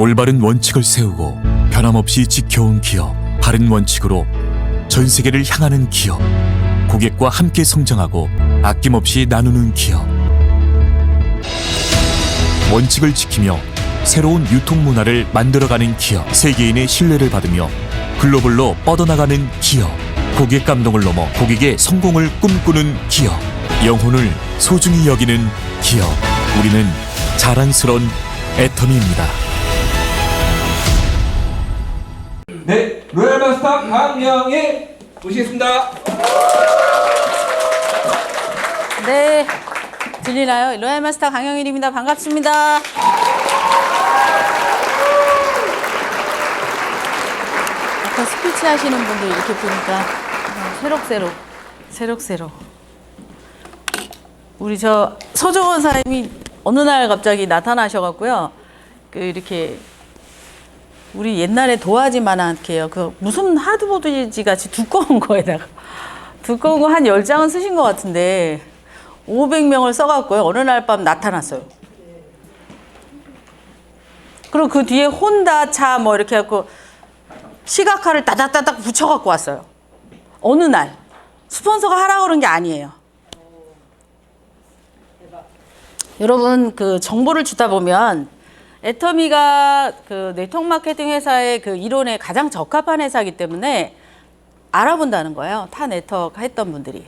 올바른 원칙을 세우고 변함없이 지켜온 기업, 바른 원칙으로 전 세계를 향하는 기업, 고객과 함께 성장하고 아낌없이 나누는 기업. 원칙을 지키며 새로운 유통 문화를 만들어가는 기업, 세계인의 신뢰를 받으며 글로벌로 뻗어나가는 기업, 고객 감동을 넘어 고객의 성공을 꿈꾸는 기업, 영혼을 소중히 여기는 기업. 우리는 자랑스러운 애터미입니다. 네, 로얄마스터 강영희 모시겠습니다. 네, 들리나요? 로얄마스터 강영일입니다. 반갑습니다. 아까 스피치 하시는 분들 이렇게 보니까 새록새록 우리 저 서정원 사장님이 어느 날 갑자기 나타나셔갖고요. 이렇게 우리 옛날에 도화지만하게 해요. 무슨 하드보드지 같이 두꺼운 거에다가 두꺼운 거 한 10장은 쓰신 것 같은데 500명을 써갖고요. 어느 날 밤 나타났어요. 그리고 그 뒤에 혼다 차 뭐 이렇게 해갖고 시각화를 따닥따닥 붙여갖고 왔어요. 어느 날. 스폰서가 하라고 그런 게 아니에요. 여러분, 정보를 주다 보면 애터미가 네트워크 마케팅 회사의 이론에 가장 적합한 회사이기 때문에 알아본다는 거예요. 타 네트워크 했던 분들이.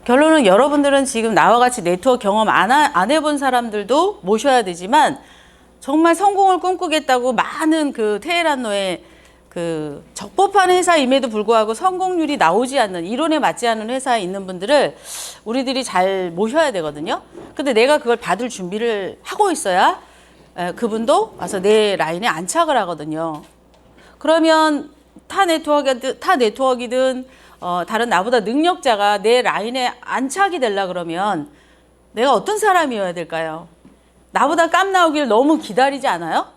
결론은 여러분들은 지금 나와 같이 네트워크 경험 안 해본 사람들도 모셔야 되지만 정말 성공을 꿈꾸겠다고 많은 테헤란노의 적법한 회사임에도 불구하고 성공률이 나오지 않는, 이론에 맞지 않는 회사에 있는 분들을 우리들이 잘 모셔야 되거든요. 근데 내가 그걸 받을 준비를 하고 있어야 그분도 와서 내 라인에 안착을 하거든요. 그러면 타 네트워크이든 다른 나보다 능력자가 내 라인에 안착이 되려 그러면 내가 어떤 사람이어야 될까요? 나보다 깜 나오길 너무 기다리지 않아요?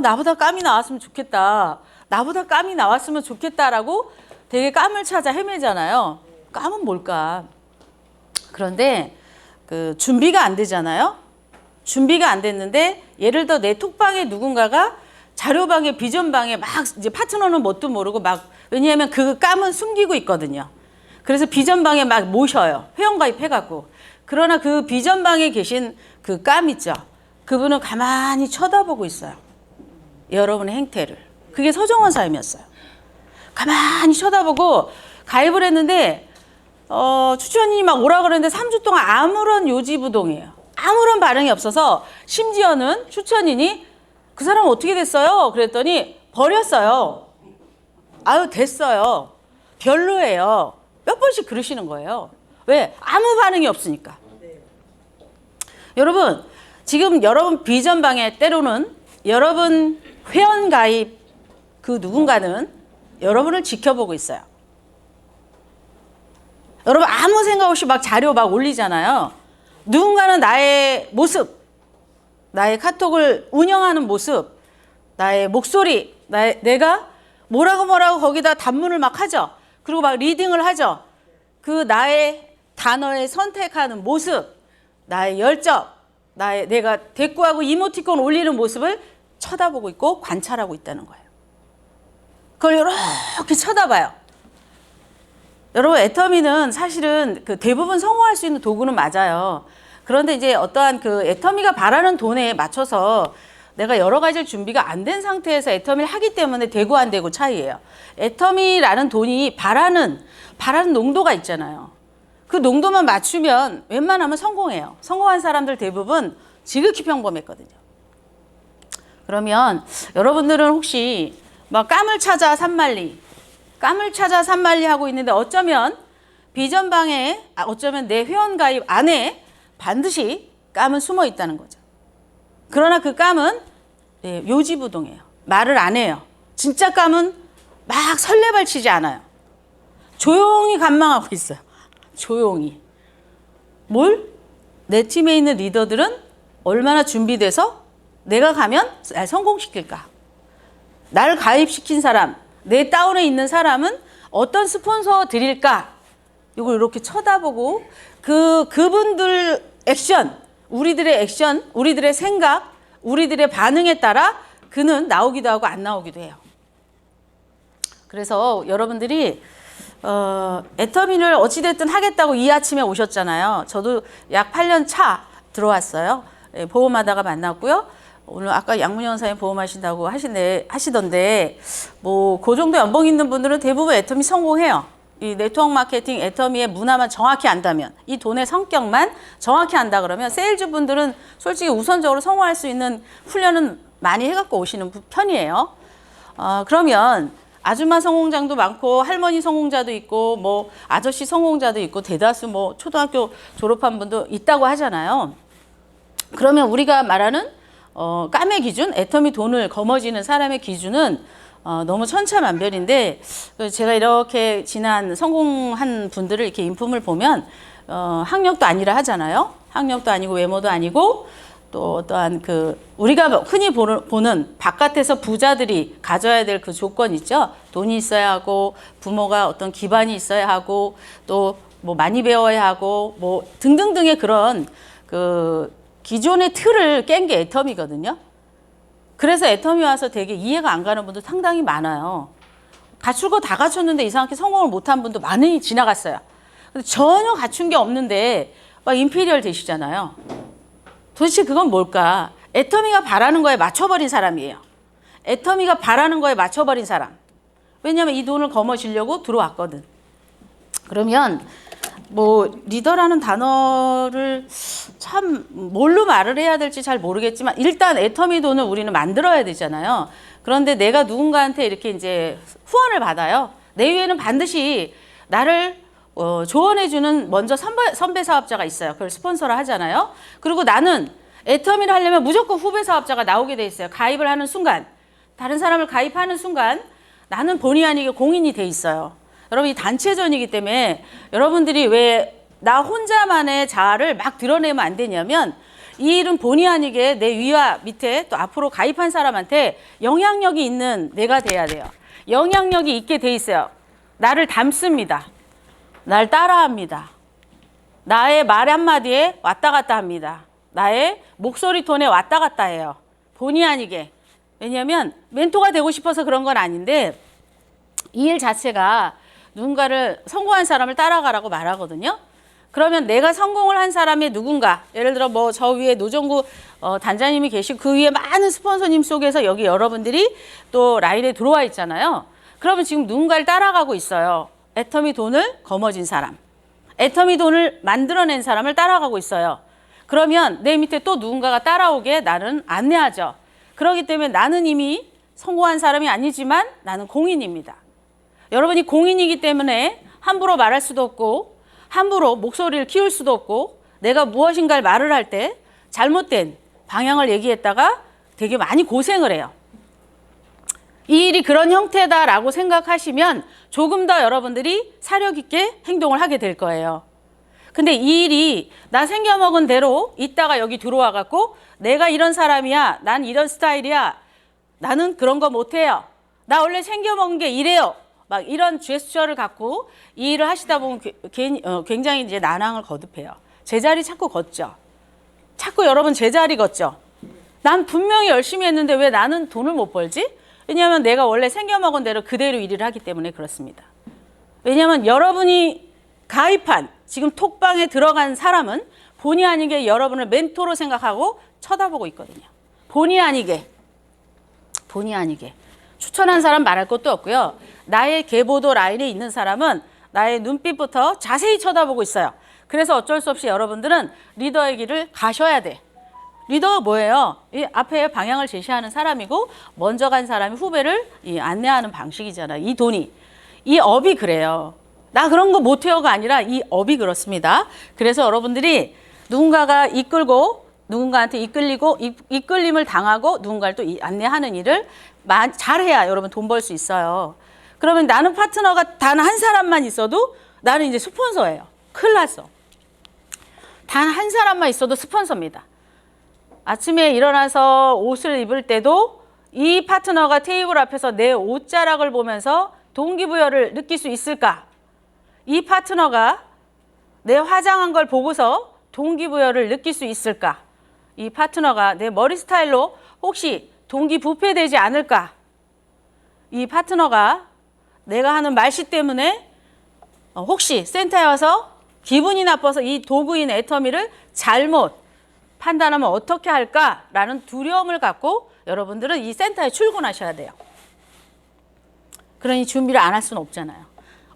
나보다 깜이 나왔으면 좋겠다. 나보다 깜이 나왔으면 좋겠다라고 되게 깜을 찾아 헤매잖아요. 깜은 뭘까? 그런데 준비가 안 되잖아요. 준비가 안 됐는데 예를 들어 내 톡방에 누군가가 자료방에 비전방에 막 이제 파트너는 뭣도 모르고 왜냐하면 그 깜은 숨기고 있거든요. 그래서 비전방에 막 모셔요. 회원가입해갖고. 그러나 그 비전방에 계신 그 깜 있죠. 그분은 가만히 쳐다보고 있어요. 여러분의 행태를. 그게 서정원 사임이었어요. 가만히 쳐다보고 가입을 했는데 추천인이 막 오라 그랬는데 3주 동안 아무런 요지부동이에요. 아무런 반응이 없어서 심지어는 추천인이 그 사람 어떻게 됐어요? 그랬더니 버렸어요. 아유 됐어요. 별로예요. 몇 번씩 그러시는 거예요. 왜? 아무 반응이 없으니까. 여러분 지금 여러분 비전방에 때로는 여러분 회원가입 누군가는 여러분을 지켜보고 있어요. 여러분 아무 생각 없이 막 자료 막 올리잖아요. 누군가는 나의 모습, 나의 카톡을 운영하는 모습, 나의 목소리, 내가 뭐라고 거기다 단문을 막 하죠. 그리고 막 리딩을 하죠. 나의 단어에 선택하는 모습, 나의 열정, 내가 대꾸하고 이모티콘 올리는 모습을 쳐다보고 있고 관찰하고 있다는 거예요. 그걸 이렇게 쳐다봐요. 여러분 애터미는 사실은 대부분 성공할 수 있는 도구는 맞아요. 그런데 이제 어떠한 애터미가 바라는 돈에 맞춰서 내가 여러 가지 준비가 안 된 상태에서 애터미를 하기 때문에 되고 안 되고 차이예요. 애터미라는 돈이 바라는 농도가 있잖아요. 그 농도만 맞추면 웬만하면 성공해요. 성공한 사람들 대부분 지극히 평범했거든요. 그러면 여러분들은 혹시 막 깜을 찾아 산만리 하고 있는데 어쩌면 비전방에 어쩌면 내 회원가입 안에 반드시 깜은 숨어 있다는 거죠. 그러나 그 깜은 요지부동이에요. 말을 안 해요. 진짜 깜은 막 설레발치지 않아요. 조용히 관망하고 있어요. 조용히. 내 팀에 있는 리더들은 얼마나 준비돼서 내가 가면 날 성공시킬까? 나를 가입시킨 사람, 내 다운에 있는 사람은 어떤 스폰서 드릴까? 이걸 이렇게 쳐다보고 그분들 액션, 우리들의 액션, 우리들의 생각, 우리들의 반응에 따라 그는 나오기도 하고 안 나오기도 해요. 그래서 여러분들이 애터미를 어찌됐든 하겠다고 이 아침에 오셨잖아요. 저도 약 8년 차 들어왔어요. 예, 보험하다가 만났고요. 오늘 아까 양문희 원사님 보험하신다고 하시던데 뭐 그 정도 연봉 있는 분들은 대부분 애터미 성공해요. 이 네트워크 마케팅 애터미의 문화만 정확히 안다면, 이 돈의 성격만 정확히 안다 그러면 세일즈 분들은 솔직히 우선적으로 성공할 수 있는 훈련은 많이 해갖고 오시는 편이에요. 그러면 아줌마 성공자도 많고 할머니 성공자도 있고 뭐 아저씨 성공자도 있고 대다수 뭐 초등학교 졸업한 분도 있다고 하잖아요. 그러면 우리가 말하는 까메 기준, 애터미 돈을 거머쥐는 사람의 기준은 너무 천차만별인데, 제가 이렇게 지난 성공한 분들을 이렇게 인품을 보면 학력도 아니라 하잖아요. 학력도 아니고 외모도 아니고 또 어떠한 그 우리가 흔히 보는 바깥에서 부자들이 가져야 될 그 조건 있죠. 돈이 있어야 하고 부모가 어떤 기반이 있어야 하고 또 뭐 많이 배워야 하고 뭐 등등등의 그런 그 기존의 틀을 깬 게 애터미거든요. 그래서 애터미 와서 되게 이해가 안 가는 분도 상당히 많아요. 갖출 거 다 갖췄는데 이상하게 성공을 못한 분도 많이 지나갔어요. 근데 전혀 갖춘 게 없는데 막 인피리얼 되시잖아요. 도대체 그건 뭘까? 애터미가 바라는 거에 맞춰버린 사람이에요. 애터미가 바라는 거에 맞춰버린 사람. 왜냐하면 이 돈을 거머쥐려고 들어왔거든. 그러면 뭐 리더라는 단어를 참 뭘로 말을 해야 될지 잘 모르겠지만 일단 애터미 돈을 우리는 만들어야 되잖아요. 그런데 내가 누군가한테 이렇게 이제 후원을 받아요. 내 위에는 반드시 나를 조언해주는 먼저 선배 사업자가 있어요. 그걸 스폰서를 하잖아요. 그리고 나는 애터미를 하려면 무조건 후배 사업자가 나오게 돼 있어요. 가입을 하는 순간, 다른 사람을 가입하는 순간 나는 본의 아니게 공인이 돼 있어요. 여러분 이 단체전이기 때문에 여러분들이 왜 나 혼자만의 자아를 막 드러내면 안 되냐면 이 일은 본의 아니게 내 위와 밑에 또 앞으로 가입한 사람한테 영향력이 있는 내가 돼야 돼요. 영향력이 있게 돼 있어요. 나를 닮습니다. 날 따라합니다. 나의 말 한마디에 왔다 갔다 합니다. 나의 목소리 톤에 왔다 갔다 해요. 본의 아니게. 왜냐하면 멘토가 되고 싶어서 그런 건 아닌데 이 일 자체가 누군가를 성공한 사람을 따라가라고 말하거든요. 그러면 내가 성공을 한 사람의 누군가, 예를 들어 뭐 저 위에 노정구 단장님이 계시고 그 위에 많은 스폰서님 속에서 여기 여러분들이 또 라인에 들어와 있잖아요. 그러면 지금 누군가를 따라가고 있어요. 애터미 돈을 거머쥔 사람, 애터미 돈을 만들어낸 사람을 따라가고 있어요. 그러면 내 밑에 또 누군가가 따라오게 나는 안내하죠. 그렇기 때문에 나는 이미 성공한 사람이 아니지만 나는 공인입니다. 여러분이 공인이기 때문에 함부로 말할 수도 없고 함부로 목소리를 키울 수도 없고 내가 무엇인가를 말을 할 때 잘못된 방향을 얘기했다가 되게 많이 고생을 해요. 이 일이 그런 형태다라고 생각하시면 조금 더 여러분들이 사력 있게 행동을 하게 될 거예요. 근데 이 일이 나 생겨먹은 대로 있다가 여기 들어와 갖고 내가 이런 사람이야, 난 이런 스타일이야, 나는 그런 거 못해요, 나 원래 생겨먹은 게 이래요, 막 이런 제스처를 갖고 이 일을 하시다 보면 굉장히 이제 난항을 거듭해요. 제자리 자꾸 걷죠. 자꾸 여러분 제자리 걷죠. 난 분명히 열심히 했는데 왜 나는 돈을 못 벌지? 왜냐하면 내가 원래 생겨먹은 대로 그대로 일을 하기 때문에 그렇습니다. 왜냐하면 여러분이 가입한 지금 톡방에 들어간 사람은 본의 아니게 여러분을 멘토로 생각하고 쳐다보고 있거든요. 본의 아니게. 추천한 사람 말할 것도 없고요. 나의 계보도 라인에 있는 사람은 나의 눈빛부터 자세히 쳐다보고 있어요. 그래서 어쩔 수 없이 여러분들은 리더의 길을 가셔야 돼. 리더가 뭐예요? 이 앞에 방향을 제시하는 사람이고 먼저 간 사람이 후배를 안내하는 방식이잖아요. 이 돈이. 이 업이 그래요. 나 그런 거 못해요가 아니라 이 업이 그렇습니다. 그래서 여러분들이 누군가가 이끌고 누군가한테 이끌리고 이끌림을 당하고 누군가를 또 안내하는 일을 잘해야 여러분 돈 벌 수 있어요. 그러면 나는 파트너가 단 한 사람만 있어도 나는 이제 스폰서예요. 큰일 났어. 단 한 사람만 있어도 스폰서입니다. 아침에 일어나서 옷을 입을 때도 이 파트너가 테이블 앞에서 내 옷자락을 보면서 동기부여를 느낄 수 있을까? 이 파트너가 내 화장한 걸 보고서 동기부여를 느낄 수 있을까? 이 파트너가 내 머리 스타일로 혹시 동기부패되지 않을까? 이 파트너가 내가 하는 말씨 때문에 혹시 센터에 와서 기분이 나빠서 이 도구인 애터미를 잘못 판단하면 어떻게 할까라는 두려움을 갖고 여러분들은 이 센터에 출근하셔야 돼요. 그러니 준비를 안 할 수는 없잖아요.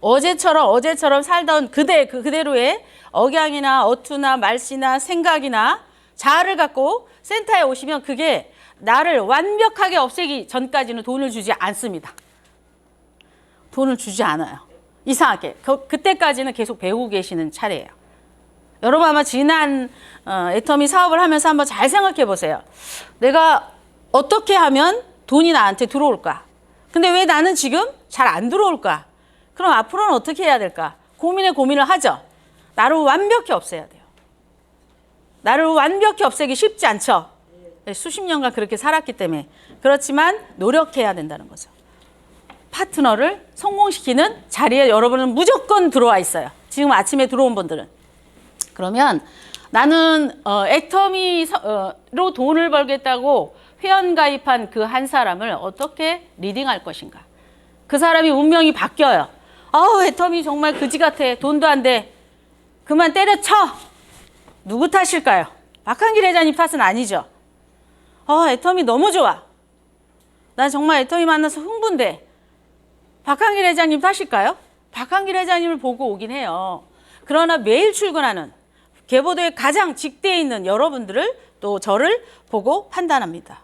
어제처럼 살던 그대로의 억양이나 어투나 말씨나 생각이나 자아를 갖고 센터에 오시면 그게 나를 완벽하게 없애기 전까지는 돈을 주지 않습니다. 돈을 주지 않아요. 이상하게. 그때까지는 계속 배우고 계시는 차례예요. 여러분 아마 지난 애터미 사업을 하면서 한번 잘 생각해 보세요. 내가 어떻게 하면 돈이 나한테 들어올까? 근데 왜 나는 지금 잘 안 들어올까? 그럼 앞으로는 어떻게 해야 될까? 고민을 하죠. 나를 완벽히 없애야 돼요. 나를 완벽히 없애기 쉽지 않죠. 수십 년간 그렇게 살았기 때문에. 그렇지만 노력해야 된다는 거죠. 파트너를 성공시키는 자리에 여러분은 무조건 들어와 있어요. 지금 아침에 들어온 분들은. 그러면 나는 애터미로 돈을 벌겠다고 회원가입한 그 한 사람을 어떻게 리딩할 것인가. 그 사람이 운명이 바뀌어요. 애터미 정말 그지 같아. 돈도 안 돼. 그만 때려쳐. 누구 탓일까요? 박한길 회장님 탓은 아니죠. 애터미 너무 좋아. 난 정말 애터미 만나서 흥분돼. 박한길 회장님 탓일까요? 박한길 회장님을 보고 오긴 해요. 그러나 매일 출근하는 계보도에 가장 직대에 있는 여러분들을 또 저를 보고 판단합니다.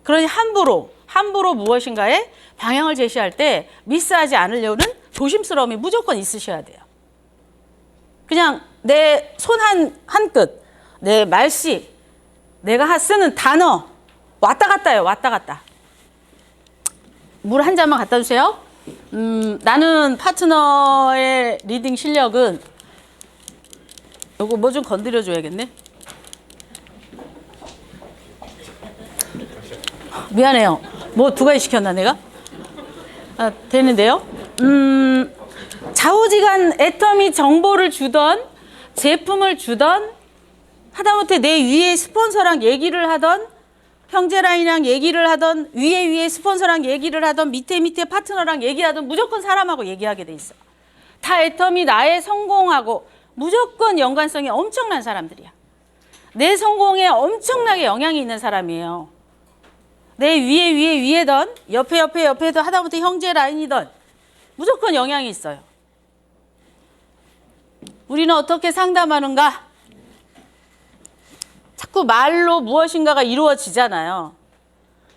그러니 함부로 무엇인가에 방향을 제시할 때 미스하지 않으려는 조심스러움이 무조건 있으셔야 돼요. 그냥 내 손 한 끝, 내 말씨, 내가 쓰는 단어 왔다 갔다요. 왔다 갔다. 물 한 잔만 갖다 주세요. 나는 파트너의 리딩 실력은 요거 뭐 좀 건드려 줘야겠네. 미안해요. 뭐 두 가지 시켰나 내가? 되는데요. 좌우지간 애터미 정보를 주던 제품을 주던 하다못해 내 위에 스폰서랑 얘기를 하던 형제라인이랑 얘기를 하던 위에 스폰서랑 얘기를 하던 밑에 파트너랑 얘기하던 무조건 사람하고 얘기하게 돼 있어. 다 애터미 나의 성공하고 무조건 연관성이 엄청난 사람들이야. 내 성공에 엄청나게 영향이 있는 사람이에요. 내 위에던 옆에도 하다못해 형제 라인이던 무조건 영향이 있어요. 우리는 어떻게 상담하는가? 자꾸 말로 무엇인가가 이루어지잖아요.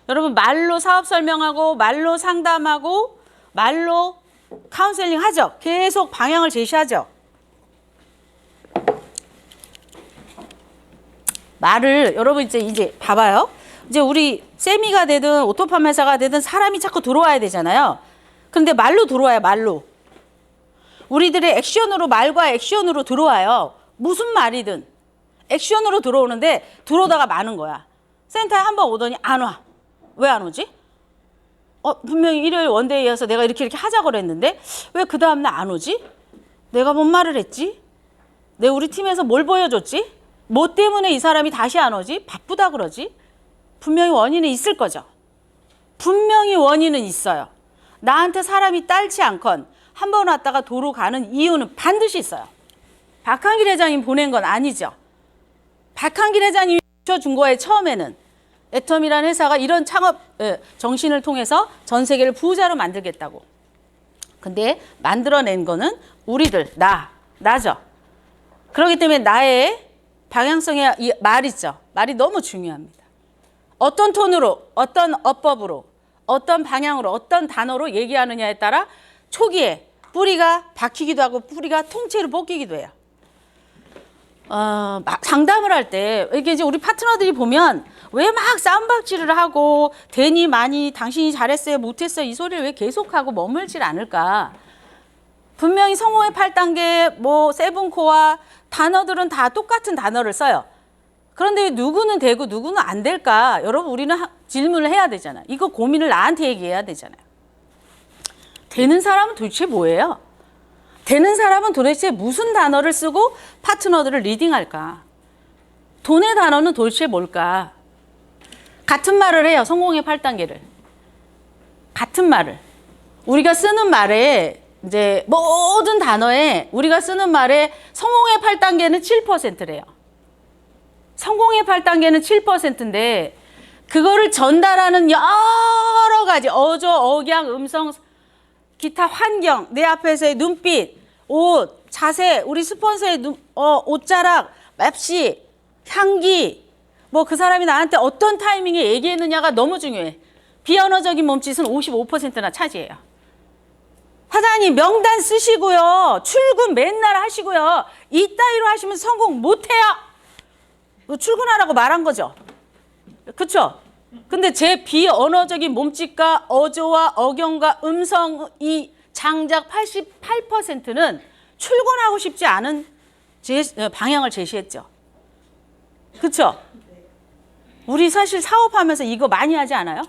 여러분 말로 사업 설명하고 말로 상담하고 말로 카운셀링 하죠. 계속 방향을 제시하죠. 말을 여러분 이제 봐봐요. 이제 우리 세미가 되든 오토팜 회사가 되든 사람이 자꾸 들어와야 되잖아요. 그런데 말로 들어와요. 말로. 우리들의 액션으로 말과 액션으로 들어와요. 무슨 말이든 액션으로 들어오는데 들어오다가 마는 거야. 센터에 한 번 오더니 안 와. 왜 안 오지? 분명히 일요일 원데이여서 내가 이렇게 하자고 그랬는데 왜 그 다음날 안 오지? 내가 뭔 말을 했지? 내가 우리 팀에서 뭘 보여줬지? 뭐 때문에 이 사람이 다시 안 오지? 바쁘다 그러지? 분명히 원인은 있을 거죠. 분명히 원인은 있어요. 나한테 사람이 딸지 않건 한 번 왔다가 도로 가는 이유는 반드시 있어요. 박한길 회장님 보낸 건 아니죠. 박한길 회장님이 준 거예요. 처음에는 애텀이라는 회사가 이런 창업 정신을 통해서 전 세계를 부자로 만들겠다고. 근데 만들어낸 거는 우리들, 나죠. 그렇기 때문에 나의 방향성의 이 말 있죠. 말이 너무 중요합니다. 어떤 톤으로, 어떤 어법으로, 어떤 방향으로, 어떤 단어로 얘기하느냐에 따라 초기에 뿌리가 박히기도 하고 뿌리가 통째로 벗기기도 해요. 상담을 할 때 이게 이제 우리 파트너들이 보면 왜 막 싸움박질을 하고 되니 많이 당신이 잘했어요 못했어요 이 소리를 왜 계속하고 머물질 않을까. 분명히 성공의 8단계 뭐 세븐코어 단어들은 다 똑같은 단어를 써요. 그런데 누구는 되고 누구는 안 될까? 여러분 우리는 질문을 해야 되잖아요. 이거 고민을 나한테 얘기해야 되잖아요. 되는 사람은 도대체 뭐예요? 되는 사람은 도대체 무슨 단어를 쓰고 파트너들을 리딩할까? 돈의 단어는 도대체 뭘까? 같은 말을 해요. 성공의 8단계를. 같은 말을. 우리가 쓰는 말에 이제 모든 단어에 우리가 쓰는 말에 성공의 8단계는 7%래요. 성공의 8단계는 7%인데 그거를 전달하는 여러 가지 어조, 억양, 음성, 기타 환경, 내 앞에서의 눈빛, 옷, 자세, 우리 스폰서의 옷자락, 맵시, 향기, 뭐 그 사람이 나한테 어떤 타이밍에 얘기했느냐가 너무 중요해. 비언어적인 몸짓은 55%나 차지해요. 사장님 명단 쓰시고요. 출근 맨날 하시고요. 이따위로 하시면 성공 못해요. 출근하라고 말한 거죠. 그렇죠? 근데 제 비언어적인 몸짓과 어조와 억양과 음성이 장작 88%는 출근하고 싶지 않은 방향을 제시했죠. 그렇죠? 우리 사실 사업하면서 이거 많이 하지 않아요?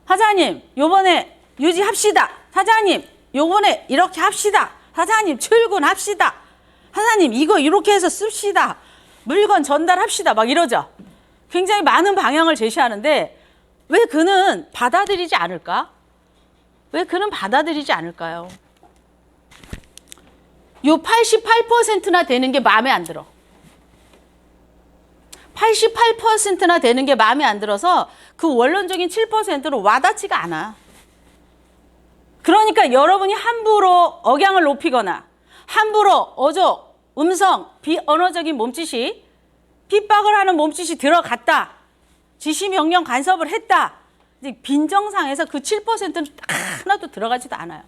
사장님 요번에 유지합시다. 사장님 요번에 이렇게 합시다. 사장님 출근합시다. 사장님 이거 이렇게 해서 씁시다. 물건 전달합시다. 막 이러죠. 굉장히 많은 방향을 제시하는데 왜 그는 받아들이지 않을까? 왜 그는 받아들이지 않을까요? 요 88%나 되는 게 마음에 안 들어. 88%나 되는 게 마음에 안 들어서 그 원론적인 7%로 와닿지가 않아. 그러니까 여러분이 함부로 억양을 높이거나 함부로 어조, 음성, 비언어적인 몸짓이 핍박을 하는 몸짓이 들어갔다. 지시 명령 간섭을 했다. 이제 빈정상에서 그 7%는 하나도 들어가지도 않아요.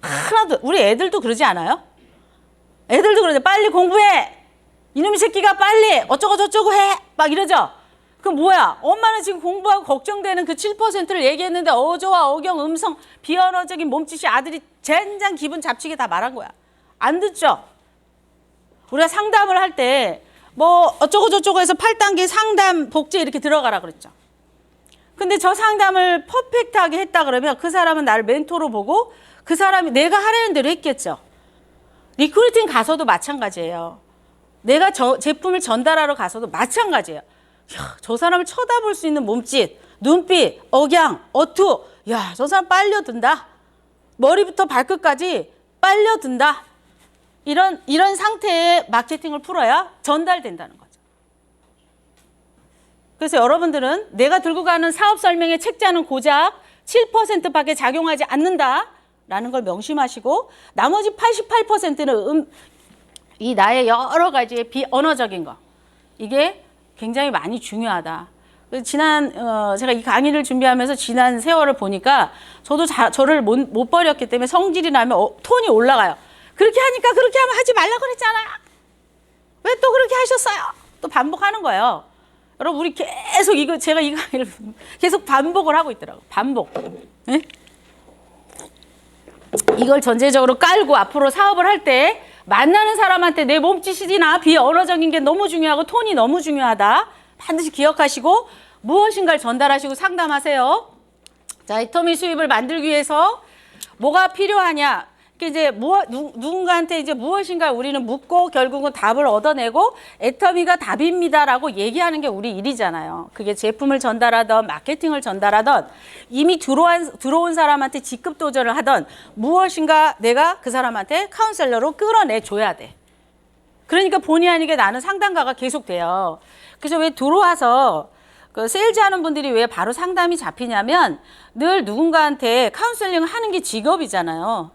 하나도. 우리 애들도 그러지 않아요? 애들도 그러죠. 빨리 공부해. 이놈의 새끼가 빨리 어쩌고 저쩌고 해. 막 이러죠. 그럼 뭐야? 엄마는 지금 공부하고 걱정되는 그 7%를 얘기했는데 어조와 억양, 음성, 비언어적인 몸짓이 아들이 젠장 기분 잡치게 다 말한 거야. 안 듣죠? 우리가 상담을 할 때 뭐 어쩌고 저쩌고 해서 8단계 상담 복제 이렇게 들어가라 그랬죠. 근데 저 상담을 퍼펙트하게 했다 그러면 그 사람은 나를 멘토로 보고 그 사람이 내가 하라는 대로 했겠죠. 리크루팅 가서도 마찬가지예요. 내가 제품을 전달하러 가서도 마찬가지예요. 야, 저 사람을 쳐다볼 수 있는 몸짓, 눈빛, 억양, 어투. 야, 저 사람 빨려든다. 머리부터 발끝까지 빨려든다. 이런 상태의 마케팅을 풀어야 전달된다는 거죠. 그래서 여러분들은 내가 들고 가는 사업 설명의 책자는 고작 7%밖에 작용하지 않는다라는 걸 명심하시고 나머지 88%는 이 나의 여러 가지의 비언어적인 거. 이게 굉장히 많이 중요하다. 제가 이 강의를 준비하면서 지난 세월을 보니까 저도 저를 못 버렸기 때문에 성질이 나면 톤이 올라가요. 그렇게 하니까 그렇게 하면 하지 말라고 그랬잖아. 왜 또 그렇게 하셨어요? 또 반복하는 거예요. 여러분 우리 계속 제가 이 강의를 계속 반복을 하고 있더라고요. 반복. 네? 이걸 전제적으로 깔고 앞으로 사업을 할 때 만나는 사람한테 내 몸짓이나 비언어적인 게 너무 중요하고 톤이 너무 중요하다. 반드시 기억하시고 무엇인가를 전달하시고 상담하세요. 자, 애터미 수입을 만들기 위해서 뭐가 필요하냐? 이제 누군가한테 이제 무엇인가 우리는 묻고 결국은 답을 얻어내고 애터미가 답입니다라고 얘기하는 게 우리 일이잖아요. 그게 제품을 전달하던 마케팅을 전달하던 이미 들어온 사람한테 직급 도전을 하던 무엇인가 내가 그 사람한테 카운셀러로 끌어내 줘야 돼. 그러니까 본의 아니게 나는 상담가가 계속 돼요. 그래서 왜 들어와서 그 세일즈 하는 분들이 왜 바로 상담이 잡히냐면 늘 누군가한테 카운셀링을 하는 게 직업이잖아요.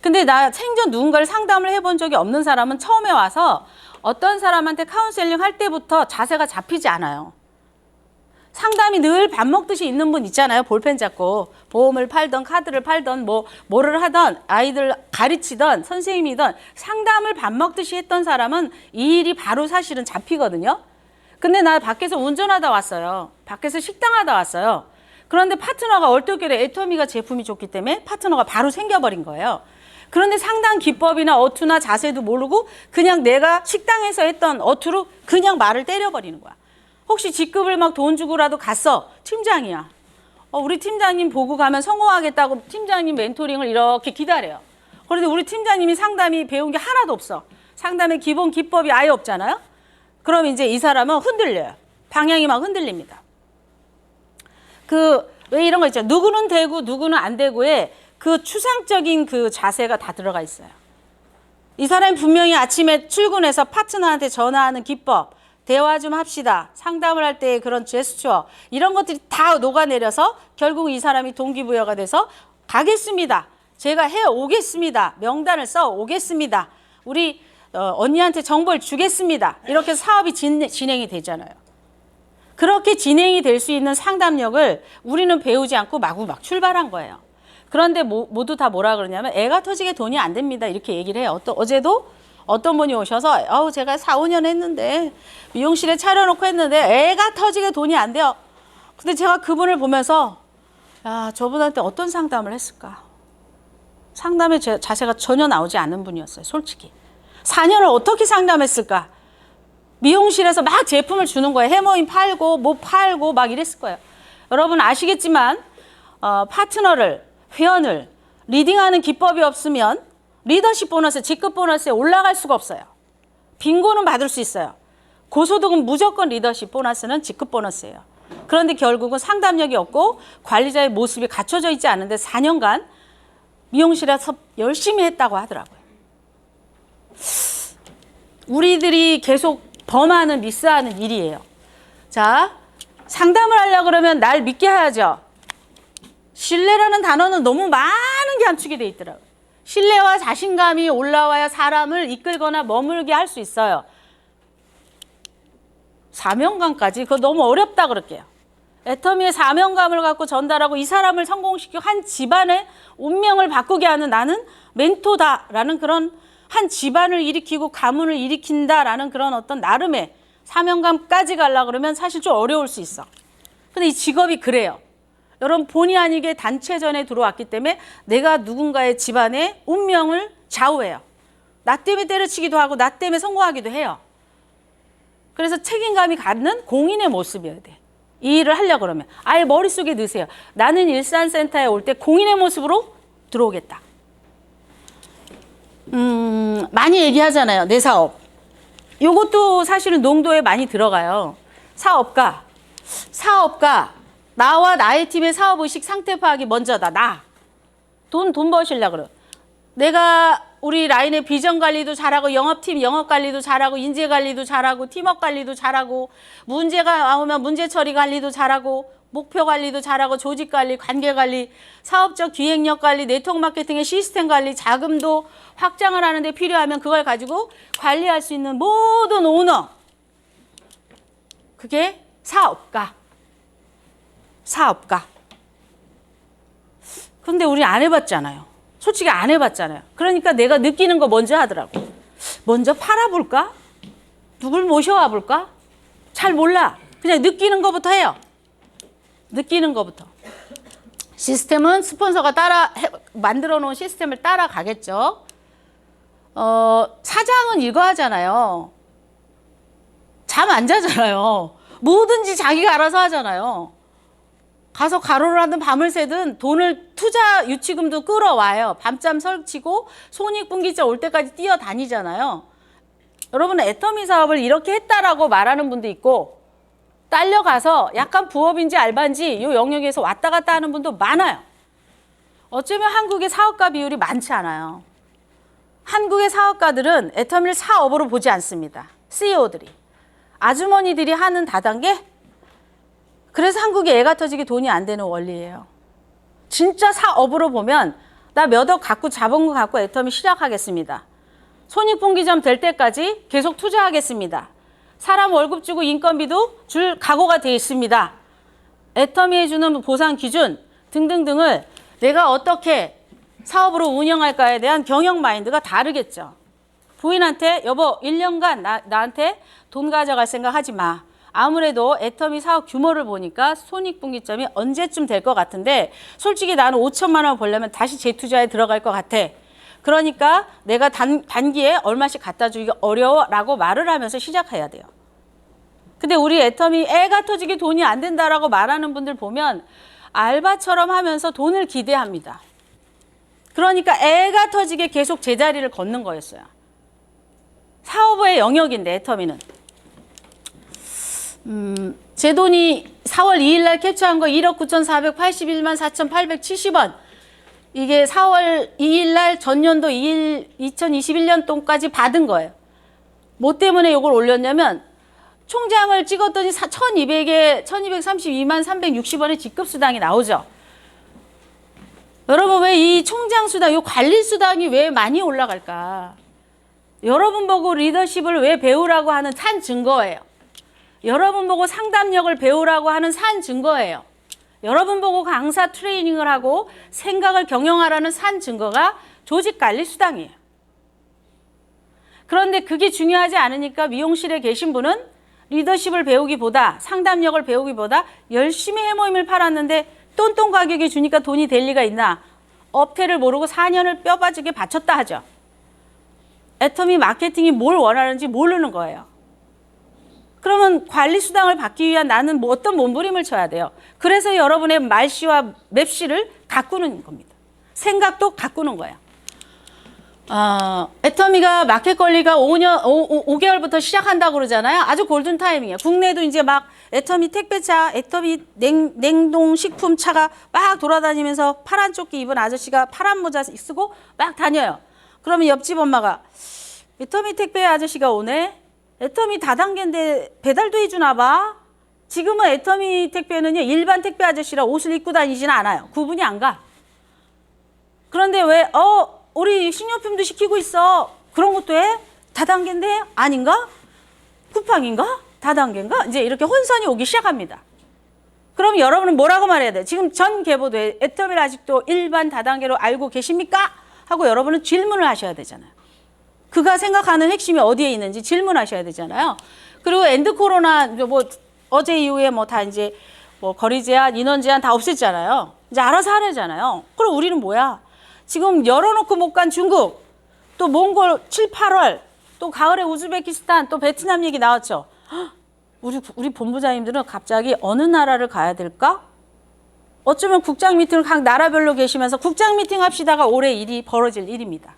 근데 나 생전 누군가를 상담을 해본 적이 없는 사람은 처음에 와서 어떤 사람한테 카운셀링 할 때부터 자세가 잡히지 않아요. 상담이 늘 밥 먹듯이 있는 분 있잖아요. 볼펜 잡고 보험을 팔던 카드를 팔던 뭐를 하던 아이들 가르치던 선생님이던 상담을 밥 먹듯이 했던 사람은 이 일이 바로 사실은 잡히거든요. 근데 나 밖에서 운전하다 왔어요. 밖에서 식당하다 왔어요. 그런데 파트너가 얼떨결에 애터미가 제품이 좋기 때문에 파트너가 바로 생겨버린 거예요. 그런데 상담 기법이나 어투나 자세도 모르고 그냥 내가 식당에서 했던 어투로 그냥 말을 때려버리는 거야. 혹시 직급을 막 돈 주고라도 갔어. 팀장이야. 우리 팀장님 보고 가면 성공하겠다고 팀장님 멘토링을 이렇게 기다려요. 그런데 우리 팀장님이 상담이 배운 게 하나도 없어. 상담의 기본 기법이 아예 없잖아요. 그럼 이제 이 사람은 흔들려요. 방향이 막 흔들립니다. 왜 이런 거 있죠? 누구는 되고 누구는 안 되고에 그 추상적인 그 자세가 다 들어가 있어요. 이 사람이 분명히 아침에 출근해서 파트너한테 전화하는 기법, 대화 좀 합시다. 상담을 할 때의 그런 제스처, 이런 것들이 다 녹아내려서 결국 이 사람이 동기부여가 돼서 가겠습니다. 제가 해 오겠습니다. 명단을 써 오겠습니다. 우리 언니한테 정보를 주겠습니다. 이렇게 사업이 진행이 되잖아요. 그렇게 진행이 될 수 있는 상담력을 우리는 배우지 않고 마구 막 출발한 거예요. 그런데 모두 다 뭐라 그러냐면 애가 터지게 돈이 안 됩니다. 이렇게 얘기를 해요. 어제도 어떤 분이 오셔서 제가 4, 5년 했는데 미용실에 차려놓고 했는데 애가 터지게 돈이 안 돼요. 근데 제가 그분을 보면서 야, 저분한테 어떤 상담을 했을까? 상담의 자세가 전혀 나오지 않는 분이었어요. 솔직히. 4년을 어떻게 상담했을까? 미용실에서 막 제품을 주는 거예요. 해머인 팔고 뭐 팔고 막 이랬을 거예요. 여러분 아시겠지만 파트너를, 회원을 리딩하는 기법이 없으면 리더십 보너스, 직급 보너스에 올라갈 수가 없어요. 빙고는 받을 수 있어요. 고소득은 무조건 리더십 보너스는 직급 보너스예요. 그런데 결국은 상담력이 없고 관리자의 모습이 갖춰져 있지 않은데 4년간 미용실에서 열심히 했다고 하더라고요. 우리들이 계속 범하는, 미스하는 일이에요. 자, 상담을 하려고 그러면 날 믿게 해야죠. 신뢰라는 단어는 너무 많은 게 함축이 돼 있더라고요. 신뢰와 자신감이 올라와야 사람을 이끌거나 머물게 할 수 있어요. 사명감까지 그거 너무 어렵다 그럴게요. 애터미의 사명감을 갖고 전달하고 이 사람을 성공시키고 한 집안의 운명을 바꾸게 하는 나는 멘토다라는 그런 한 집안을 일으키고 가문을 일으킨다라는 그런 어떤 나름의 사명감까지 가려고 그러면 사실 좀 어려울 수 있어. 근데 이 직업이 그래요. 여러분 본의 아니게 단체전에 들어왔기 때문에 내가 누군가의 집안의 운명을 좌우해요. 나 때문에 때려치기도 하고 나 때문에 성공하기도 해요. 그래서 책임감이 갖는 공인의 모습이어야 돼. 이 일을 하려고 그러면 아예 머릿속에 넣으세요. 나는 일산센터에 올 때 공인의 모습으로 들어오겠다. 많이 얘기하잖아요. 내 사업. 요것도 사실은 농도에 많이 들어가요. 사업가. 나와 나의 팀의 사업의식 상태 파악이 먼저다. 나. 돈 버시려고 그래. 내가 우리 라인의 비전 관리도 잘하고 영업팀 영업 관리도 잘하고 인재 관리도 잘하고 팀워크 관리도 잘하고 문제가 나오면 문제 처리 관리도 잘하고 목표 관리도 잘하고 조직 관리, 관계 관리, 사업적 기획력 관리, 네트워크 마케팅의 시스템 관리, 자금도 확장을 하는데 필요하면 그걸 가지고 관리할 수 있는 모든 오너. 그게 사업가. 근데 우리 안 해봤잖아요. 솔직히 안 해봤잖아요. 그러니까 내가 느끼는 거 먼저 하더라고. 먼저 팔아볼까? 누굴 모셔와 볼까? 잘 몰라. 그냥 느끼는 거부터 해요. 느끼는 거부터. 시스템은 스폰서가 만들어 놓은 시스템을 따라가겠죠. 사장은 이거 하잖아요. 잠 안 자잖아요. 뭐든지 자기가 알아서 하잖아요. 가서 가로를 하든 밤을 새든 돈을 투자 유치금도 끌어와요. 밤잠 설치고 손익분기점 올 때까지 뛰어다니잖아요. 여러분 애터미 사업을 이렇게 했다라고 말하는 분도 있고 딸려가서 약간 부업인지 알바인지 이 영역에서 왔다 갔다 하는 분도 많아요. 어쩌면 한국의 사업가 비율이 많지 않아요. 한국의 사업가들은 애터미를 사업으로 보지 않습니다. CEO들이. 아주머니들이 하는 다단계? 그래서 한국에 애가 터지게 돈이 안 되는 원리예요. 진짜 사업으로 보면 나 몇 억 갖고 자본금 갖고 애터미 시작하겠습니다. 손익분기점 될 때까지 계속 투자하겠습니다. 사람 월급 주고 인건비도 줄 각오가 돼 있습니다. 애터미에 주는 보상 기준 등등등을 내가 어떻게 사업으로 운영할까에 대한 경영 마인드가 다르겠죠. 부인한테 여보 1년간 나한테 돈 가져갈 생각 하지 마. 아무래도 애터미 사업 규모를 보니까 손익분기점이 언제쯤 될 것 같은데 솔직히 나는 5천만 원 벌려면 다시 재투자에 들어갈 것 같아. 그러니까 내가 단기에 얼마씩 갖다 주기가 어려워라고 말을 하면서 시작해야 돼요. 근데 우리 애터미 애가 터지게 돈이 안 된다라고 말하는 분들 보면 알바처럼 하면서 돈을 기대합니다. 그러니까 애가 터지게 계속 제자리를 걷는 거였어요. 사업의 영역인데 애터미는. 제 돈이 4월 2일 날 캡처한 거 1억 9,481만 4,870원. 이게 4월 2일 날 전년도 2021년 돈까지 받은 거예요. 뭐 때문에 이걸 올렸냐면 총장을 찍었더니 1232만 360원의 직급수당이 나오죠. 여러분 왜 이 총장 수당, 이 관리 수당이 왜 많이 올라갈까? 여러분 보고 리더십을 왜 배우라고 하는 산 증거예요. 여러분 보고 상담력을 배우라고 하는 산 증거예요. 여러분 보고 강사 트레이닝을 하고 생각을 경영하라는 산 증거가 조직관리 수당이에요. 그런데 그게 중요하지 않으니까 미용실에 계신 분은 리더십을 배우기보다 상담력을 배우기보다 열심히 해모임을 팔았는데 똔똔 가격에 주니까 돈이 될 리가 있나? 업태를 모르고 4년을 뼈 빠지게 바쳤다 하죠. 애터미 마케팅이 뭘 원하는지 모르는 거예요. 그러면 관리 수당을 받기 위한 나는 뭐 어떤 몸부림을 쳐야 돼요. 그래서 여러분의 말씨와 맵씨를 가꾸는 겁니다. 생각도 가꾸는 거예요. 애터미가 마켓 관리가 5개월부터 시작한다고 그러잖아요. 아주 골든 타이밍이에요. 국내도 이제 막 애터미 택배차, 애터미 냉동식품차가 막 돌아다니면서 파란 조끼 입은 아저씨가 파란 모자 쓰고 막 다녀요. 그러면 옆집 엄마가 애터미 택배 아저씨가 오네. 애터미 다단계인데 배달도 해주나 봐. 지금은 애터미 택배는요 일반 택배 아저씨라 옷을 입고 다니지는 않아요. 구분이 안 가. 그런데 왜 우리 식료품도 시키고 있어. 그런 것도 해? 다단계인데 아닌가? 쿠팡인가? 다단계인가? 이제 이렇게 혼선이 오기 시작합니다. 그럼 여러분은 뭐라고 말해야 돼요? 지금 전 계보도에 애터미를 아직도 일반 다단계로 알고 계십니까? 하고 여러분은 질문을 하셔야 되잖아요. 그가 생각하는 핵심이 어디에 있는지 질문하셔야 되잖아요. 그리고 엔드 코로나 뭐 어제 이후에 뭐 다 이제 뭐 거리 제한, 인원 제한 다 없앴잖아요. 이제 알아서 하래잖아요. 그럼 우리는 뭐야? 지금 열어놓고 못 간 중국, 또 몽골 7, 8월, 또 가을에 우즈베키스탄, 또 베트남 얘기 나왔죠. 헉, 우리 본부장님들은 갑자기 어느 나라를 가야 될까? 어쩌면 국장 미팅을 각 나라별로 계시면서 국장 미팅 합시다가 올해 일이 벌어질 일입니다.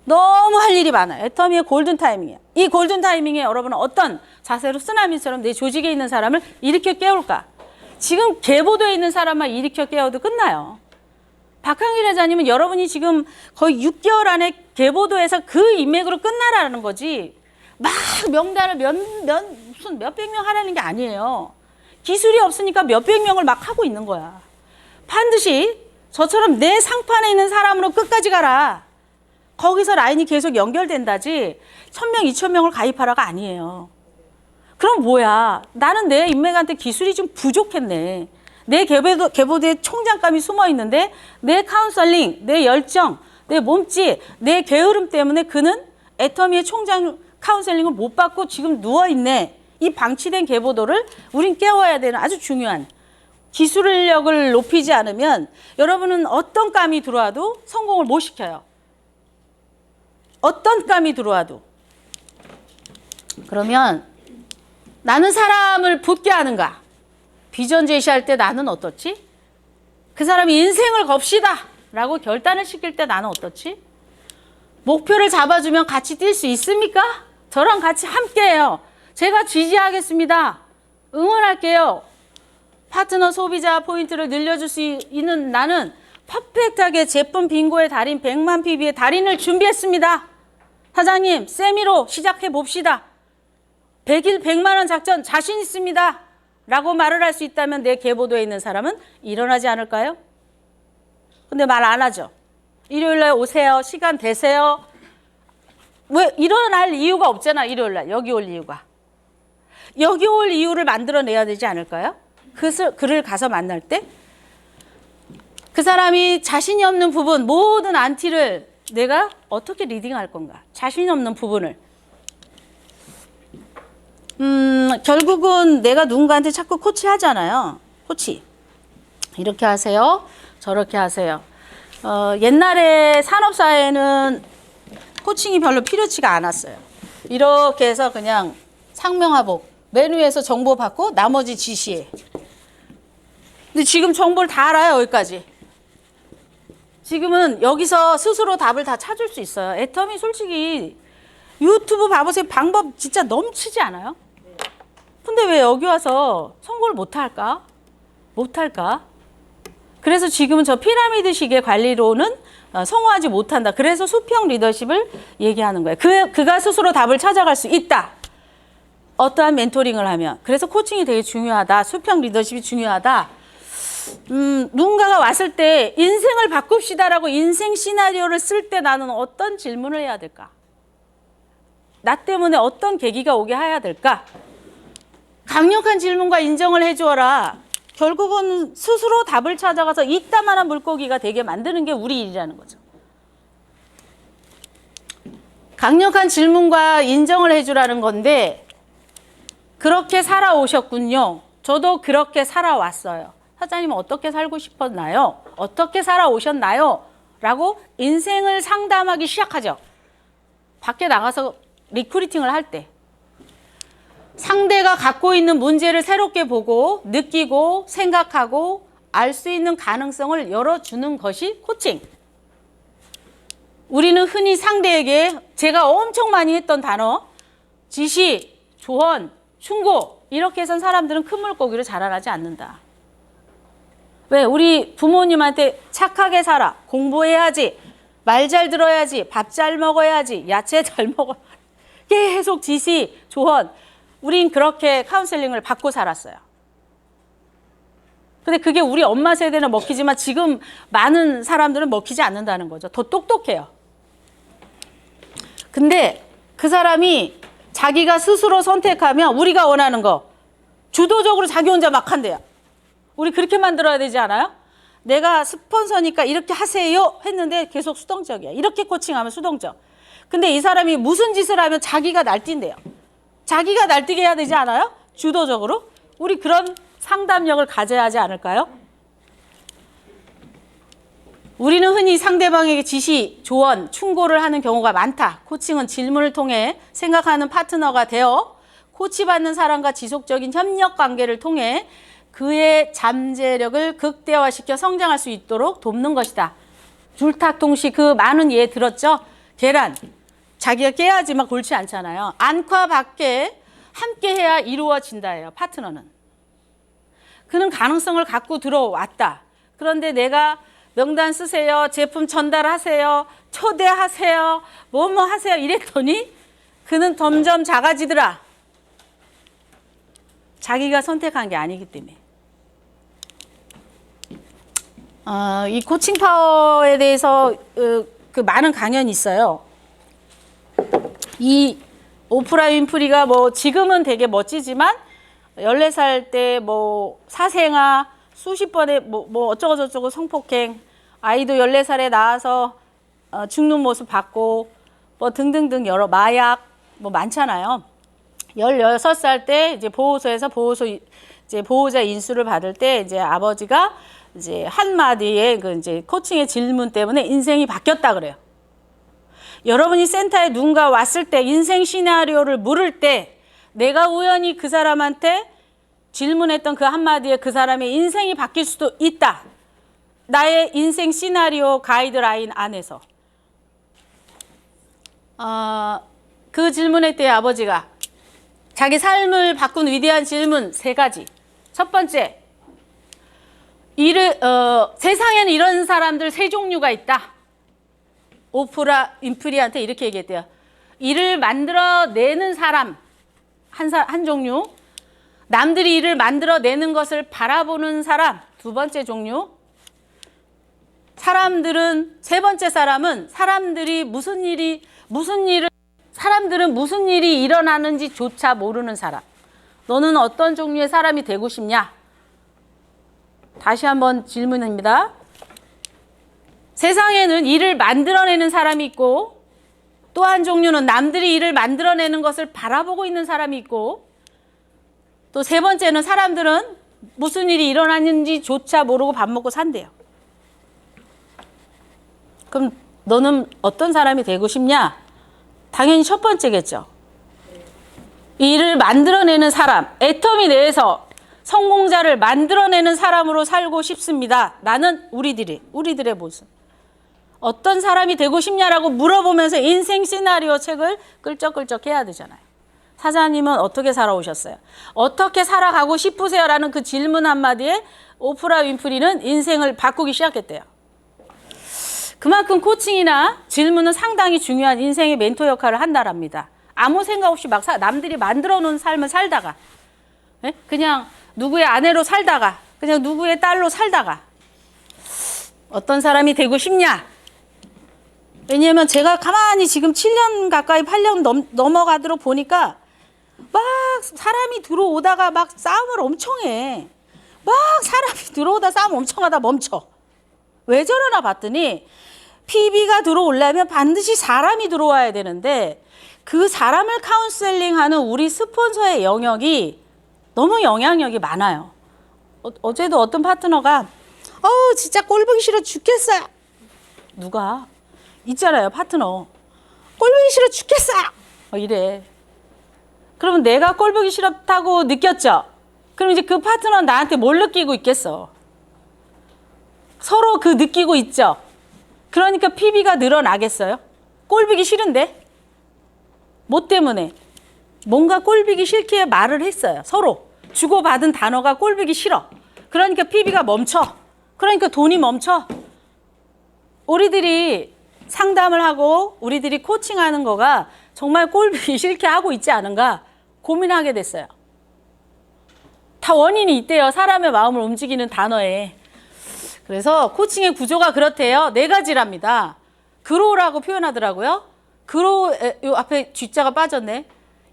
너무 할 일이 많아요. 애터미의 골든 타이밍이에요. 이 골든 타이밍에 여러분은 어떤 자세로 쓰나미처럼 내 조직에 있는 사람을 일으켜 깨울까? 지금 계보도에 있는 사람만 일으켜 깨워도 끝나요. 박항일 회장님은 여러분이 지금 거의 6개월 안에 계보도에서 그 인맥으로 끝나라는 거지 막 명단을 무슨 몇백 명 하라는 게 아니에요. 기술이 없으니까 몇백 명을 막 하고 있는 거야. 반드시 저처럼 내 상판에 있는 사람으로 끝까지 가라. 거기서 라인이 계속 연결된다지 1,000명, 2,000명을 가입하라가 아니에요. 그럼 뭐야? 나는 내 인맥한테 기술이 좀 부족했네. 내 계보도에 총장감이 숨어 있는데 내 카운셀링, 내 열정, 내 몸짓, 내 게으름 때문에 그는 애터미의 총장 카운셀링을 못 받고 지금 누워있네. 이 방치된 계보도를 우린 깨워야 되는 아주 중요한 기술력을 높이지 않으면 여러분은 어떤 감이 들어와도 성공을 못 시켜요. 어떤 감이 들어와도. 그러면 나는 사람을 붙게 하는가? 비전 제시할 때 나는 어떻지? 그 사람이 인생을 겁시다 라고 결단을 시킬 때 나는 어떻지? 목표를 잡아주면 같이 뛸 수 있습니까? 저랑 같이 함께해요. 제가 지지하겠습니다. 응원할게요. 파트너 소비자 포인트를 늘려줄 수 있는 나는 퍼펙트하게 제품 빙고의 달인 100만 PB의 달인을 준비했습니다. 사장님, 세미로 시작해 봅시다. 100일 100만 원 작전 자신 있습니다. 라고 말을 할 수 있다면 내 계보도에 있는 사람은 일어나지 않을까요? 근데 말 안 하죠. 일요일 날 오세요. 시간 되세요. 왜 일어날 이유가 없잖아. 일요일 날 여기 올 이유가. 여기 올 이유를 만들어내야 되지 않을까요? 그를 가서 만날 때 그 사람이 자신이 없는 부분 모든 안티를 내가 어떻게 리딩할 건가? 자신이 없는 부분을. 결국은 내가 누군가한테 자꾸 코치하잖아요. 코치. 이렇게 하세요. 저렇게 하세요. 옛날에 산업사회는 코칭이 별로 필요치가 않았어요. 이렇게 해서 그냥 상명하복. 메뉴에서 정보 받고 나머지 지시해. 근데 지금 정보를 다 알아요. 여기까지. 지금은 여기서 스스로 답을 다 찾을 수 있어요. 애터미 솔직히 유튜브 봐보세요. 방법 진짜 넘치지 않아요? 근데 왜 여기 와서 성공을 못할까? 못할까? 그래서 지금은 저 피라미드식의 관리로는 성공하지 못한다. 그래서 수평 리더십을 얘기하는 거예요. 그가 스스로 답을 찾아갈 수 있다. 어떠한 멘토링을 하면. 그래서 코칭이 되게 중요하다. 수평 리더십이 중요하다. 누군가가 왔을 때 인생을 바꿉시다라고 인생 시나리오를 쓸 때 나는 어떤 질문을 해야 될까? 나 때문에 어떤 계기가 오게 해야 될까? 강력한 질문과 인정을 해주어라. 결국은 스스로 답을 찾아가서 이따만한 물고기가 되게 만드는 게 우리 일이라는 거죠. 강력한 질문과 인정을 해주라는 건데 그렇게 살아오셨군요. 저도 그렇게 살아왔어요. 사장님은 어떻게 살고 싶었나요? 어떻게 살아오셨나요? 라고 인생을 상담하기 시작하죠. 밖에 나가서 리크루팅을 할 때. 상대가 갖고 있는 문제를 새롭게 보고 느끼고 생각하고 알 수 있는 가능성을 열어주는 것이 코칭. 우리는 흔히 상대에게 제가 엄청 많이 했던 단어 지시, 조언, 충고 이렇게 해선 사람들은 큰 물고기를 자라나지 않는다. 왜? 우리 부모님한테 착하게 살아, 공부해야지, 말 잘 들어야지, 밥 잘 먹어야지, 야채 잘 먹어 계속 지시, 조언. 우린 그렇게 카운셀링을 받고 살았어요. 근데 그게 우리 엄마 세대는 먹히지만 지금 많은 사람들은 먹히지 않는다는 거죠. 더 똑똑해요. 근데 그 사람이 자기가 스스로 선택하면 우리가 원하는 거 주도적으로 자기 혼자 막 한대요. 우리 그렇게 만들어야 되지 않아요? 내가 스폰서니까 이렇게 하세요 했는데 계속 수동적이야. 이렇게 코칭하면 수동적. 근데 이 사람이 무슨 짓을 하면 자기가 날뛴대요. 자기가 날뛰게 해야 되지 않아요? 주도적으로? 우리 그런 상담력을 가져야 하지 않을까요? 우리는 흔히 상대방에게 지시, 조언, 충고를 하는 경우가 많다. 코칭은 질문을 통해 생각하는 파트너가 되어 코치받는 사람과 지속적인 협력 관계를 통해 그의 잠재력을 극대화시켜 성장할 수 있도록 돕는 것이다. 줄탁통시 그 많은 예 들었죠? 계란. 자기가 깨야지만 골치 않잖아요. 안과 밖에 함께 해야 이루어진다예요. 파트너는. 그는 가능성을 갖고 들어왔다. 그런데 내가 명단 쓰세요. 제품 전달하세요. 초대하세요. 뭐뭐 하세요. 이랬더니 그는 점점 작아지더라. 자기가 선택한 게 아니기 때문에. 이 코칭 파워에 대해서 그 많은 강연이 있어요. 이 오프라 윈프리가 뭐 지금은 되게 멋지지만 14살 때 뭐 사생아 수십 번의 뭐 어쩌고 저쩌고 성폭행 아이도 14살에 나와서 죽는 모습 봤고 뭐 등등등 여러 마약 뭐 많잖아요. 16살 때 이제 보호소에서 이제 보호자 인수를 받을 때 이제 아버지가 이제 한마디의 그 이제 코칭의 질문 때문에 인생이 바뀌었다 그래요. 여러분이 센터에 누군가 왔을 때 인생 시나리오를 물을 때 내가 우연히 그 사람한테 질문했던 그 한마디에 그 사람의 인생이 바뀔 수도 있다. 나의 인생 시나리오 가이드라인 안에서. 그 질문할 때 아버지가 자기 삶을 바꾼 위대한 질문 3가지. 첫 번째, 세상에는 이런 사람들 3종류가 있다. 오프라 윈프리한테 이렇게 얘기했대요. 일을 만들어내는 사람 한 종류, 남들이 일을 만들어내는 것을 바라보는 사람 2번째 종류, 세 번째 사람은 사람들은 무슨 일이 일어나는지조차 모르는 사람. 너는 어떤 종류의 사람이 되고 싶냐? 다시 한번 질문입니다. 세상에는 일을 만들어내는 사람이 있고 또 한 종류는 남들이 일을 만들어내는 것을 바라보고 있는 사람이 있고 또 3번째는 사람들은 무슨 일이 일어나는지조차 모르고 밥 먹고 산대요. 그럼 너는 어떤 사람이 되고 싶냐? 당연히 첫 번째겠죠. 일을 만들어내는 사람, 애터미 내에서 성공자를 만들어내는 사람으로 살고 싶습니다. 나는 우리들의 모습. 어떤 사람이 되고 싶냐라고 물어보면서 인생 시나리오 책을 끌적끌적 해야 되잖아요. 사장님은 어떻게 살아오셨어요? 어떻게 살아가고 싶으세요? 라는 그 질문 한마디에 오프라 윈프리는 인생을 바꾸기 시작했대요. 그만큼 코칭이나 질문은 상당히 중요한 인생의 멘토 역할을 한다랍니다. 아무 생각 없이 막 남들이 만들어 놓은 삶을 살다가, 그냥 누구의 아내로 살다가, 그냥 누구의 딸로 살다가 어떤 사람이 되고 싶냐? 왜냐하면 제가 가만히 지금 7년 가까이 8년 넘어가도록 보니까 막 사람이 들어오다가 막 싸움을 엄청 해. 막 사람이 들어오다 싸움 엄청 하다 멈춰. 왜 저러나 봤더니 PB가 들어오려면 반드시 사람이 들어와야 되는데 그 사람을 카운셀링하는 우리 스폰서의 영역이 너무 영향력이 많아요. 어제도 어떤 파트너가 진짜 꼴 보기 싫어 죽겠어요. 누가? 있잖아요, 파트너. 꼴 보기 싫어 죽겠어요. 이래. 그러면 내가 꼴 보기 싫다고 느꼈죠? 그럼 이제 그 파트너는 나한테 뭘 느끼고 있겠어? 서로 그 느끼고 있죠? 그러니까 PB가 늘어나겠어요? 꼴 보기 싫은데? 뭐 때문에? 뭔가 꼴 보기 싫기에 말을 했어요. 서로. 주고받은 단어가 꼴 보기 싫어. 그러니까 PB가 멈춰. 그러니까 돈이 멈춰. 우리들이 상담을 하고 우리들이 코칭하는 거가 정말 꼴 보기 싫게 하고 있지 않은가 고민하게 됐어요. 다 원인이 있대요. 사람의 마음을 움직이는 단어에. 그래서 코칭의 구조가 그렇대요. 4가지랍니다. 그로우라고 표현하더라고요. 그로우, 요 앞에 G자가 빠졌네.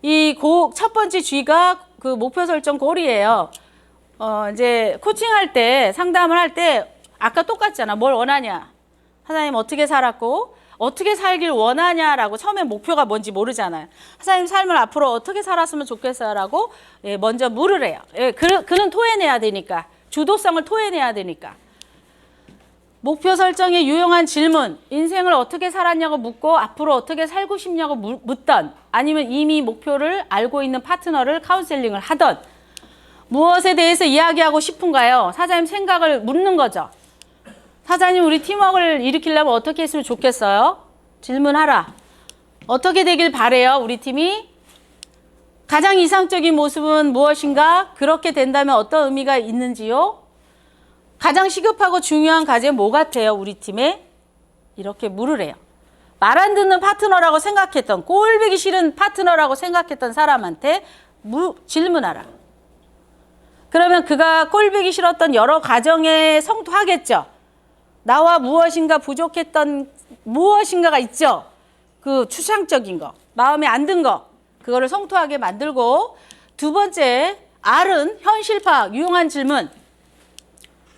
이 첫 번째 G가 그 목표 설정 골이에요. 이제 코칭할 때, 상담을 할 때 아까 똑같잖아. 뭘 원하냐? 하나님 어떻게 살았고 어떻게 살길 원하냐라고 처음에 목표가 뭔지 모르잖아요. 하나님 삶을 앞으로 어떻게 살았으면 좋겠어요라고 먼저 물을 해요. 그는 토해내야 되니까. 주도성을 토해내야 되니까. 목표 설정에 유용한 질문, 인생을 어떻게 살았냐고 묻고 앞으로 어떻게 살고 싶냐고 묻던 아니면 이미 목표를 알고 있는 파트너를 카운셀링을 하던 무엇에 대해서 이야기하고 싶은가요? 사장님 생각을 묻는 거죠. 사장님 우리 팀워크를 일으키려면 어떻게 했으면 좋겠어요? 질문하라. 어떻게 되길 바래요? 우리 팀이? 가장 이상적인 모습은 무엇인가? 그렇게 된다면 어떤 의미가 있는지요? 가장 시급하고 중요한 과제 뭐 같아요? 우리 팀에? 이렇게 물으래요. 말 안 듣는 파트너라고 생각했던 꼴보기 싫은 파트너라고 생각했던 사람한테 질문하라. 그러면 그가 꼴보기 싫었던 여러 과정에 성토하겠죠. 나와 무엇인가 부족했던 무엇인가가 있죠. 그 추상적인 거, 마음에 안 든 거, 그거를 성토하게 만들고 두 번째, R은 현실 파악, 유용한 질문.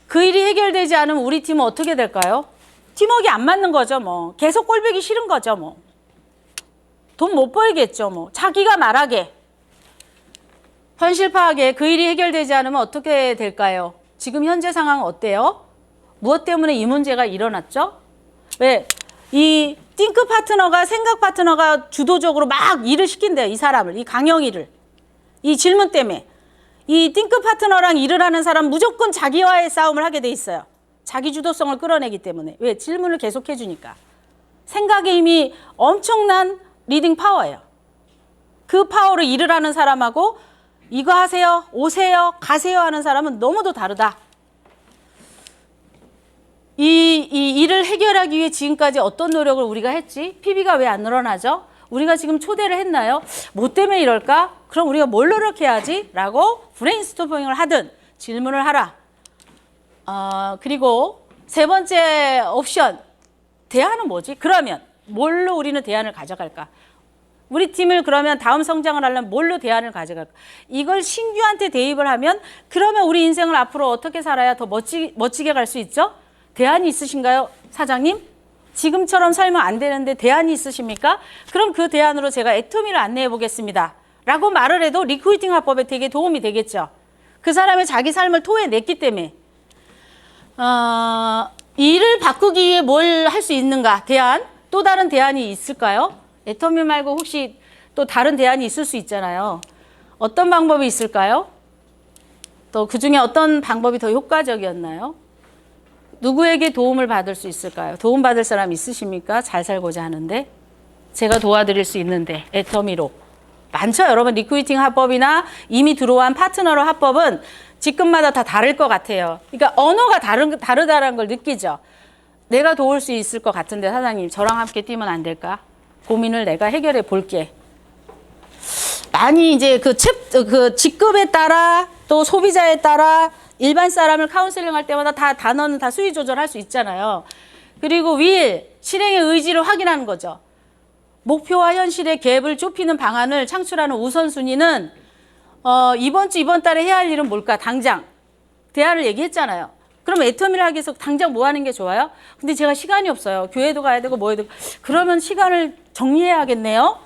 그 일이 해결되지 않으면 우리 팀은 어떻게 될까요? 팀워크가 안 맞는 거죠, 뭐. 계속 꼴보기 싫은 거죠, 뭐. 돈 못 벌겠죠, 뭐. 자기가 말하게. 현실 파악에 그 일이 해결되지 않으면 어떻게 될까요? 지금 현재 상황은 어때요? 무엇 때문에 이 문제가 일어났죠? 왜? 이 띵크 파트너가, 생각 파트너가 주도적으로 막 일을 시킨대요, 이 사람을. 이 강영희를. 이 질문 때문에. 이 띵크 파트너랑 일을 하는 사람 무조건 자기와의 싸움을 하게 돼 있어요. 자기 주도성을 끌어내기 때문에. 왜? 질문을 계속 해주니까. 생각의 힘이 엄청난 리딩 파워예요. 그 파워로 일을 하는 사람하고 이거 하세요, 오세요, 가세요 하는 사람은 너무도 다르다. 이 일을 해결하기 위해 지금까지 어떤 노력을 우리가 했지? PB가 왜 안 늘어나죠? 우리가 지금 초대를 했나요? 뭐 때문에 이럴까? 그럼 우리가 뭘 노력해야지? 라고 브레인스토밍을 하든 질문을 하라. 그리고 세 번째 옵션, 대안은 뭐지? 그러면 뭘로 우리는 대안을 가져갈까? 우리 팀을 그러면 다음 성장을 하려면 뭘로 대안을 가져갈까? 이걸 신규한테 대입을 하면 그러면 우리 인생을 앞으로 어떻게 살아야 더 멋지게 갈 수 있죠? 대안이 있으신가요, 사장님? 지금처럼 살면 안 되는데 대안이 있으십니까? 그럼 그 대안으로 제가 애터미를 안내해 보겠습니다. 라고 말을 해도 리크루팅 화법에 되게 도움이 되겠죠. 그 사람의 자기 삶을 토해냈기 때문에. 일을 바꾸기 위해 뭘 할 수 있는가? 대안? 또 다른 대안이 있을까요? 애터미 말고 혹시 또 다른 대안이 있을 수 있잖아요. 어떤 방법이 있을까요? 또 그중에 어떤 방법이 더 효과적이었나요? 누구에게 도움을 받을 수 있을까요? 도움받을 사람 있으십니까? 잘 살고자 하는데. 제가 도와드릴 수 있는데 애터미로. 많죠. 여러분 리크루팅 화법이나 이미 들어온 파트너로 화법은 직급마다 다 다를 것 같아요. 그러니까 언어가 다르다는 걸 느끼죠. 내가 도울 수 있을 것 같은데 사장님 저랑 함께 뛰면 안 될까? 고민을 내가 해결해 볼게. 많이 이제 그 직급에 따라 또 소비자에 따라 일반 사람을 카운셀링 할 때마다 다 단어는 다 수위 조절할 수 있잖아요. 그리고 실행의 의지를 확인하는 거죠. 목표와 현실의 갭을 좁히는 방안을 창출하는 우선순위는 이번 달에 해야 할 일은 뭘까? 당장 대화를 얘기했잖아요. 그럼 애터미를 하기 위해서 당장 뭐 하는 게 좋아요? 근데 제가 시간이 없어요. 교회도 가야 되고 뭐 해야 되고. 그러면 시간을 정리해야겠네요.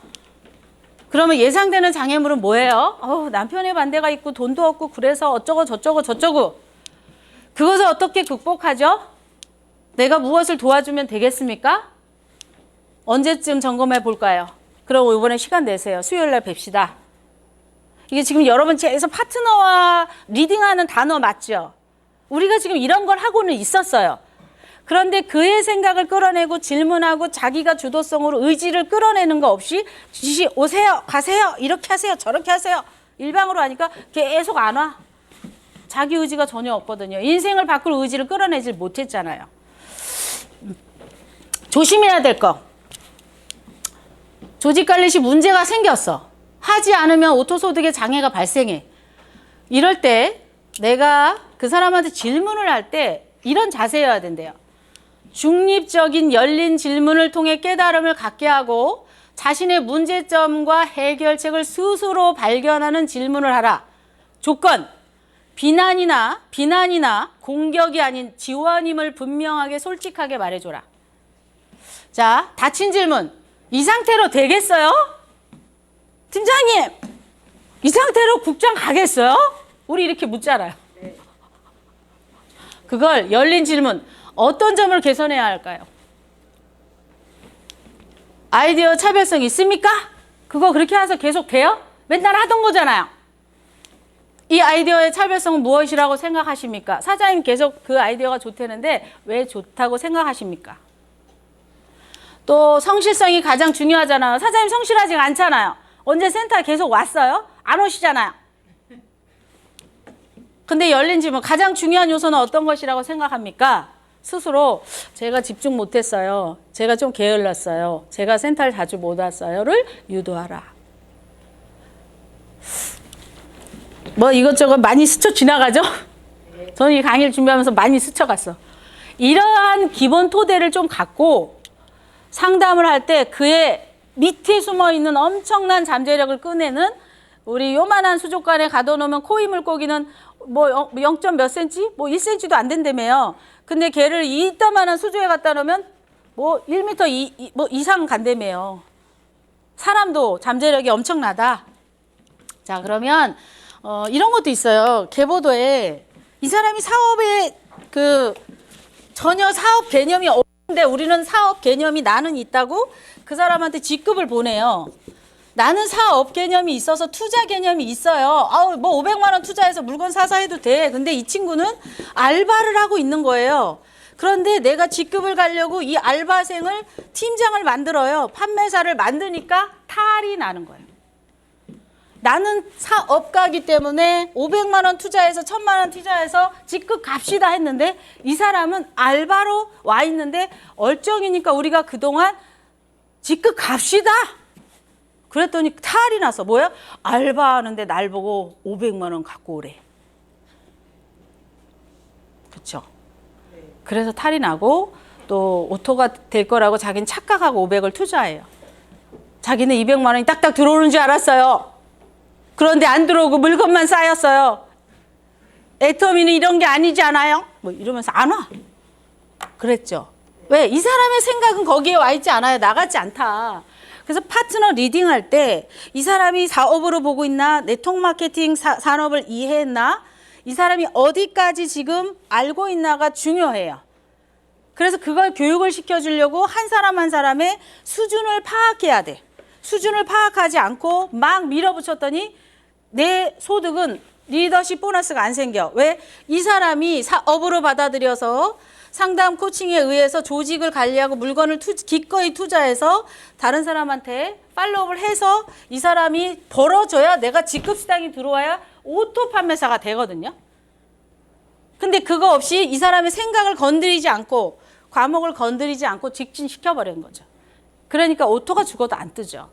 그러면 예상되는 장애물은 뭐예요? 남편의 반대가 있고 돈도 없고 그래서 어쩌고 저쩌고. 그것을 어떻게 극복하죠? 내가 무엇을 도와주면 되겠습니까? 언제쯤 점검해 볼까요? 그럼 이번에 시간 내세요. 수요일 날 뵙시다. 이게 지금 여러분 계속 파트너와 리딩하는 단어 맞죠? 우리가 지금 이런 걸 하고는 있었어요. 그런데 그의 생각을 끌어내고 질문하고 자기가 주도성으로 의지를 끌어내는 거 없이 지시 오세요, 가세요, 이렇게 하세요, 저렇게 하세요. 일방으로 하니까 계속 안 와. 자기 의지가 전혀 없거든요. 인생을 바꿀 의지를 끌어내질 못했잖아요. 조심해야 될 거. 조직 관리 시 문제가 생겼어. 하지 않으면 오토소득의 장애가 발생해. 이럴 때 내가 그 사람한테 질문을 할 때 이런 자세여야 된대요. 중립적인 열린 질문을 통해 깨달음을 갖게 하고 자신의 문제점과 해결책을 스스로 발견하는 질문을 하라. 조건, 비난이나 공격이 아닌 지원임을 분명하게 솔직하게 말해줘라. 자, 닫힌 질문. 이 상태로 되겠어요? 팀장님, 이 상태로 국장 가겠어요? 우리 이렇게 묻잖아요. 그걸 열린 질문. 어떤 점을 개선해야 할까요? 아이디어 차별성 있습니까? 그거 그렇게 해서 계속 돼요? 맨날 하던 거잖아요. 이 아이디어의 차별성은 무엇이라고 생각하십니까? 사장님 계속 그 아이디어가 좋다는데 왜 좋다고 생각하십니까? 또 성실성이 가장 중요하잖아요. 사장님 성실하지가 않잖아요. 언제 센터에 계속 왔어요? 안 오시잖아요. 근데 열린 질문, 가장 중요한 요소는 어떤 것이라고 생각합니까? 스스로 제가 집중 못했어요. 제가 좀 게을렀어요. 제가 센터를 자주 못 왔어요를 유도하라. 뭐 이것저것 많이 스쳐 지나가죠? 저는 이 강의를 준비하면서 많이 스쳐갔어. 이러한 기본 토대를 좀 갖고 상담을 할 때 그의 밑에 숨어있는 엄청난 잠재력을 꺼내는 우리 요만한 수족관에 가둬놓으면 코 힘을 꼬기는 뭐 0. 몇 cm? 뭐 1cm도 안 된다며요. 근데 걔를 이따만한 수조에 갖다 놓으면 뭐 1m 뭐 이상 간다며요. 사람도 잠재력이 엄청나다. 자, 그러면 이런 것도 있어요. 계보도에 이 사람이 사업에 전혀 사업 개념이 없는데 우리는 사업 개념이 나는 있다고 그 사람한테 직급을 보내요. 나는 사업 개념이 있어서 투자 개념이 있어요. 뭐 500만 원 투자해서 물건 사서 해도 돼. 근데 이 친구는 알바를 하고 있는 거예요. 그런데 내가 직급을 가려고 이 알바생을 팀장을 만들어요. 판매사를 만드니까 탈이 나는 거예요. 나는 사업가이기 때문에 500만 원 투자해서 1000만 원 투자해서 직급 갑시다 했는데 이 사람은 알바로 와 있는데 얼쩡이니까 우리가 그동안 직급 갑시다. 그랬더니 탈이 나서 뭐야? 알바하는데 날 보고 500만 원 갖고 오래. 그렇죠? 그래서 탈이 나고 또 오토가 될 거라고 자기는 착각하고 500을 투자해요. 자기는 200만 원이 딱딱 들어오는 줄 알았어요. 그런데 안 들어오고 물건만 쌓였어요. 애터미는 이런 게 아니지 않아요? 뭐 이러면서 안 와. 그랬죠. 왜? 이 사람의 생각은 거기에 와 있지 않아요. 나가지 않다. 그래서 파트너 리딩할 때 이 사람이 사업으로 보고 있나? 네트워크 마케팅 산업을 이해했나? 이 사람이 어디까지 지금 알고 있나가 중요해요. 그래서 그걸 교육을 시켜주려고 한 사람 한 사람의 수준을 파악해야 돼. 수준을 파악하지 않고 막 밀어붙였더니 내 소득은 리더십 보너스가 안 생겨. 왜? 이 사람이 사업으로 받아들여서 상담 코칭에 의해서 조직을 관리하고 물건을 기꺼이 투자해서 다른 사람한테 팔로우를 해서 이 사람이 벌어져야 내가 직급수당이 들어와야 오토 판매사가 되거든요. 근데 그거 없이 이 사람의 생각을 건드리지 않고 과목을 건드리지 않고 직진시켜버리는 거죠. 그러니까 오토가 죽어도 안 뜨죠.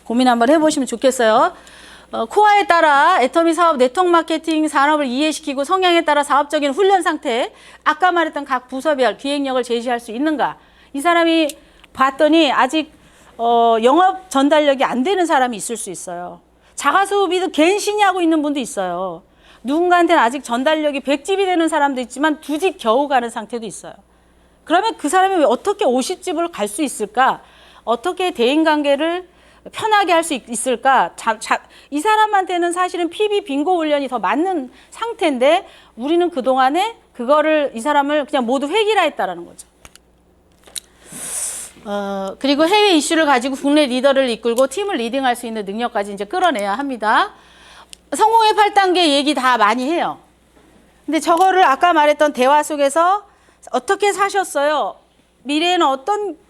고민 한번 해보시면 좋겠어요. 코어에 따라 애터미 사업 네트워크 마케팅 산업을 이해시키고 성향에 따라 사업적인 훈련 상태, 아까 말했던 각 부서별 기획력을 제시할 수 있는가. 이 사람이 봤더니 아직 영업 전달력이 안 되는 사람이 있을 수 있어요. 자가소비도 갠신히 하고 있는 분도 있어요. 누군가한테는 아직 전달력이 100집이 되는 사람도 있지만 2집 겨우 가는 상태도 있어요. 그러면 그 사람이 어떻게 50집을 갈 수 있을까? 어떻게 대인관계를 편하게 할 수 있을까? 이 사람한테는 사실은 PB 빙고 훈련이 더 맞는 상태인데 우리는 그동안에 그거를 이 사람을 그냥 모두 획일화 했다라는 거죠. 그리고 해외 이슈를 가지고 국내 리더를 이끌고 팀을 리딩할 수 있는 능력까지 이제 끌어내야 합니다. 성공의 8단계 얘기 다 많이 해요. 근데 저거를 아까 말했던 대화 속에서 어떻게 사셨어요? 미래에는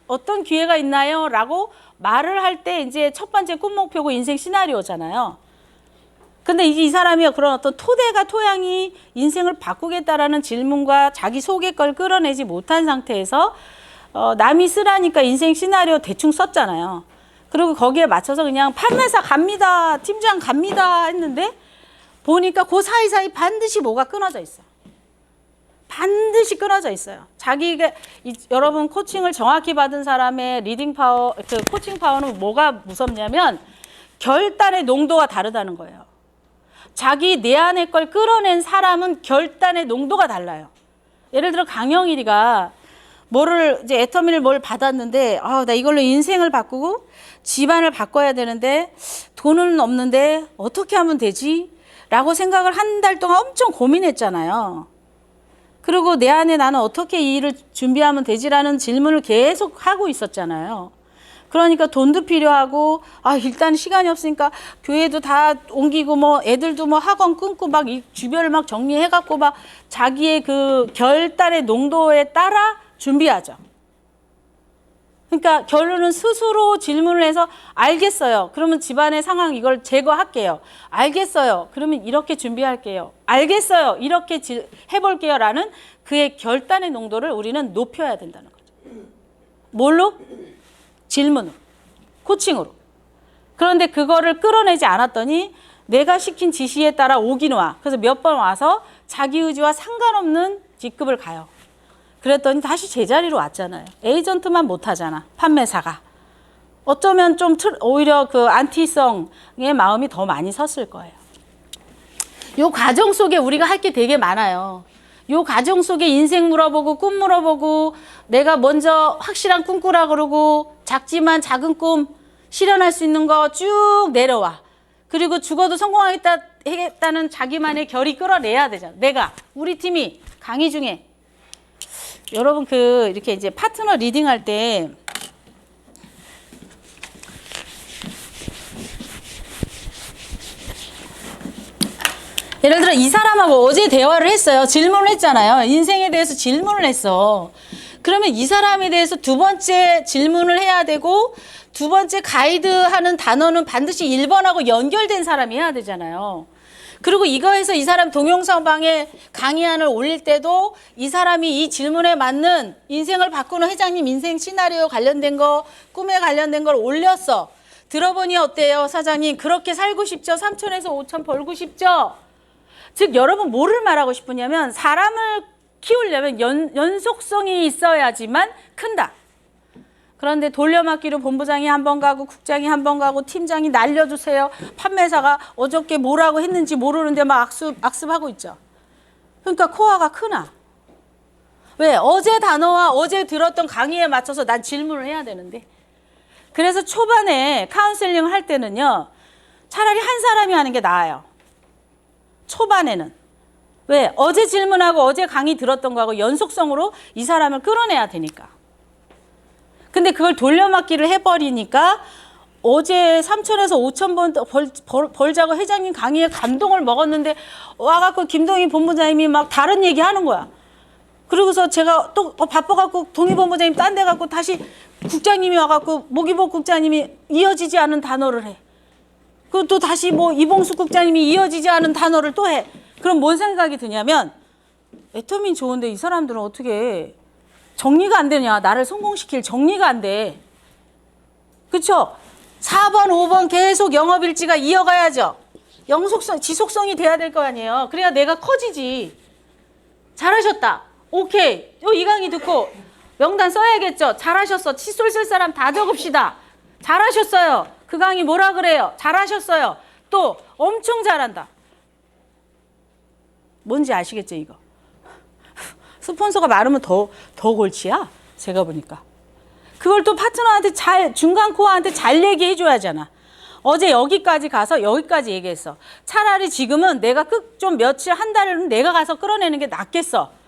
어떤 기회가 있나요? 라고 말을 할 때 이제 첫 번째 꿈 목표고 인생 시나리오잖아요. 근데 이 사람이 그런 어떤 토양이 인생을 바꾸겠다라는 질문과 자기 속의 걸 끌어내지 못한 상태에서 남이 쓰라니까 인생 시나리오 대충 썼잖아요. 그리고 거기에 맞춰서 그냥 판매사 갑니다, 팀장 갑니다 했는데 보니까 그 사이사이 반드시 뭐가 끊어져 있어. 반드시 끊어져 있어요. 여러분 코칭을 정확히 받은 사람의 리딩 파워, 그 코칭 파워는 뭐가 무섭냐면 결단의 농도가 다르다는 거예요. 자기 내 안의 걸 끌어낸 사람은 결단의 농도가 달라요. 예를 들어 강영일이가 이제 애터미를 뭘 받았는데, 나 이걸로 인생을 바꾸고 집안을 바꿔야 되는데 돈은 없는데 어떻게 하면 되지? 라고 생각을 한 달 동안 엄청 고민했잖아요. 그리고 내 안에 나는 어떻게 이 일을 준비하면 되지라는 질문을 계속 하고 있었잖아요. 그러니까 돈도 필요하고, 일단 시간이 없으니까 교회도 다 옮기고, 애들도 학원 끊고 이 주변을 정리해갖고 자기의 그 결단의 농도에 따라 준비하죠. 그러니까 결론은 스스로 질문을 해서 알겠어요. 그러면 집안의 상황 이걸 제거할게요. 알겠어요. 그러면 이렇게 준비할게요. 알겠어요. 이렇게 해볼게요. 라는 그의 결단의 농도를 우리는 높여야 된다는 거죠. 뭘로? 질문으로. 코칭으로. 그런데 그거를 끌어내지 않았더니 내가 시킨 지시에 따라 오긴 와. 그래서 몇 번 와서 자기 의지와 상관없는 직급을 가요. 그랬더니 다시 제자리로 왔잖아요. 에이전트만 못하잖아. 판매사가. 어쩌면 좀 오히려 그 안티성의 마음이 더 많이 섰을 거예요. 요 과정 속에 우리가 할 게 되게 많아요. 요 과정 속에 인생 물어보고 꿈 물어보고 내가 먼저 확실한 꿈 꾸라 그러고 작지만 작은 꿈 실현할 수 있는 거 쭉 내려와. 그리고 죽어도 성공하겠다는 자기만의 결의 끌어내야 되잖아. 우리 팀이 강의 중에 여러분 이렇게 이제 파트너 리딩 할 때 예를 들어 이 사람하고 어제 대화를 했어요. 질문을 했잖아요. 인생에 대해서 질문을 했어. 그러면 이 사람에 대해서 두 번째 질문을 해야 되고 두 번째 가이드하는 단어는 반드시 1번하고 연결된 사람이 해야 되잖아요. 그리고 이거에서 이 사람 동영상방에 강의안을 올릴 때도 이 사람이 이 질문에 맞는 인생을 바꾸는 회장님 인생 시나리오 관련된 거, 꿈에 관련된 걸 올렸어. 들어보니 어때요, 사장님? 그렇게 살고 싶죠? 3천에서 5천 벌고 싶죠? 즉 여러분 뭐를 말하고 싶으냐면 사람을 키우려면 연속성이 있어야지만 큰다. 그런데 돌려막기로 본부장이 한 번 가고 국장이 한 번 가고 팀장이 날려주세요. 판매사가 어저께 뭐라고 했는지 모르는데 악습하고 있죠. 그러니까 코어가 크나? 왜? 어제 단어와 어제 들었던 강의에 맞춰서 난 질문을 해야 되는데. 그래서 초반에 카운셀링을 할 때는요. 차라리 한 사람이 하는 게 나아요. 초반에는. 왜? 어제 질문하고 어제 강의 들었던 거하고 연속성으로 이 사람을 끌어내야 되니까. 근데 그걸 돌려막기를 해버리니까 어제 3천에서 5천 번 벌자고 회장님 강의에 감동을 먹었는데 와갖고 김동희 본부장님이 막 다른 얘기 하는 거야. 그러고서 제가 또 바빠갖고 동의본부장님 딴 데 갖고 다시 국장님이 와갖고 모기복 국장님이 이어지지 않은 단어를 해. 그리고 또 다시 뭐 이봉숙 국장님이 이어지지 않은 단어를 또 해. 그럼 뭔 생각이 드냐면 애터미는 좋은데 이 사람들은 어떻게 정리가 안 되냐. 나를 성공시킬 정리가 안 돼. 그렇죠? 4번, 5번 계속 영업일지가 이어가야죠. 영속성, 지속성이 돼야 될 거 아니에요. 그래야 내가 커지지. 잘하셨다. 오케이. 이 강의 듣고 명단 써야겠죠. 잘하셨어. 칫솔 쓸 사람 다 적읍시다. 잘하셨어요. 그 강의 뭐라 그래요? 잘하셨어요. 또 엄청 잘한다. 뭔지 아시겠죠, 이거? 스폰서가 많으면 더 골치야. 제가 보니까. 그걸 또 파트너한테 중간 코어한테 잘 얘기해 줘야 하잖아. 어제 여기까지 가서 여기까지 얘기했어. 차라리 지금은 내가 좀 며칠 한 달은 내가 가서 끌어내는 게 낫겠어.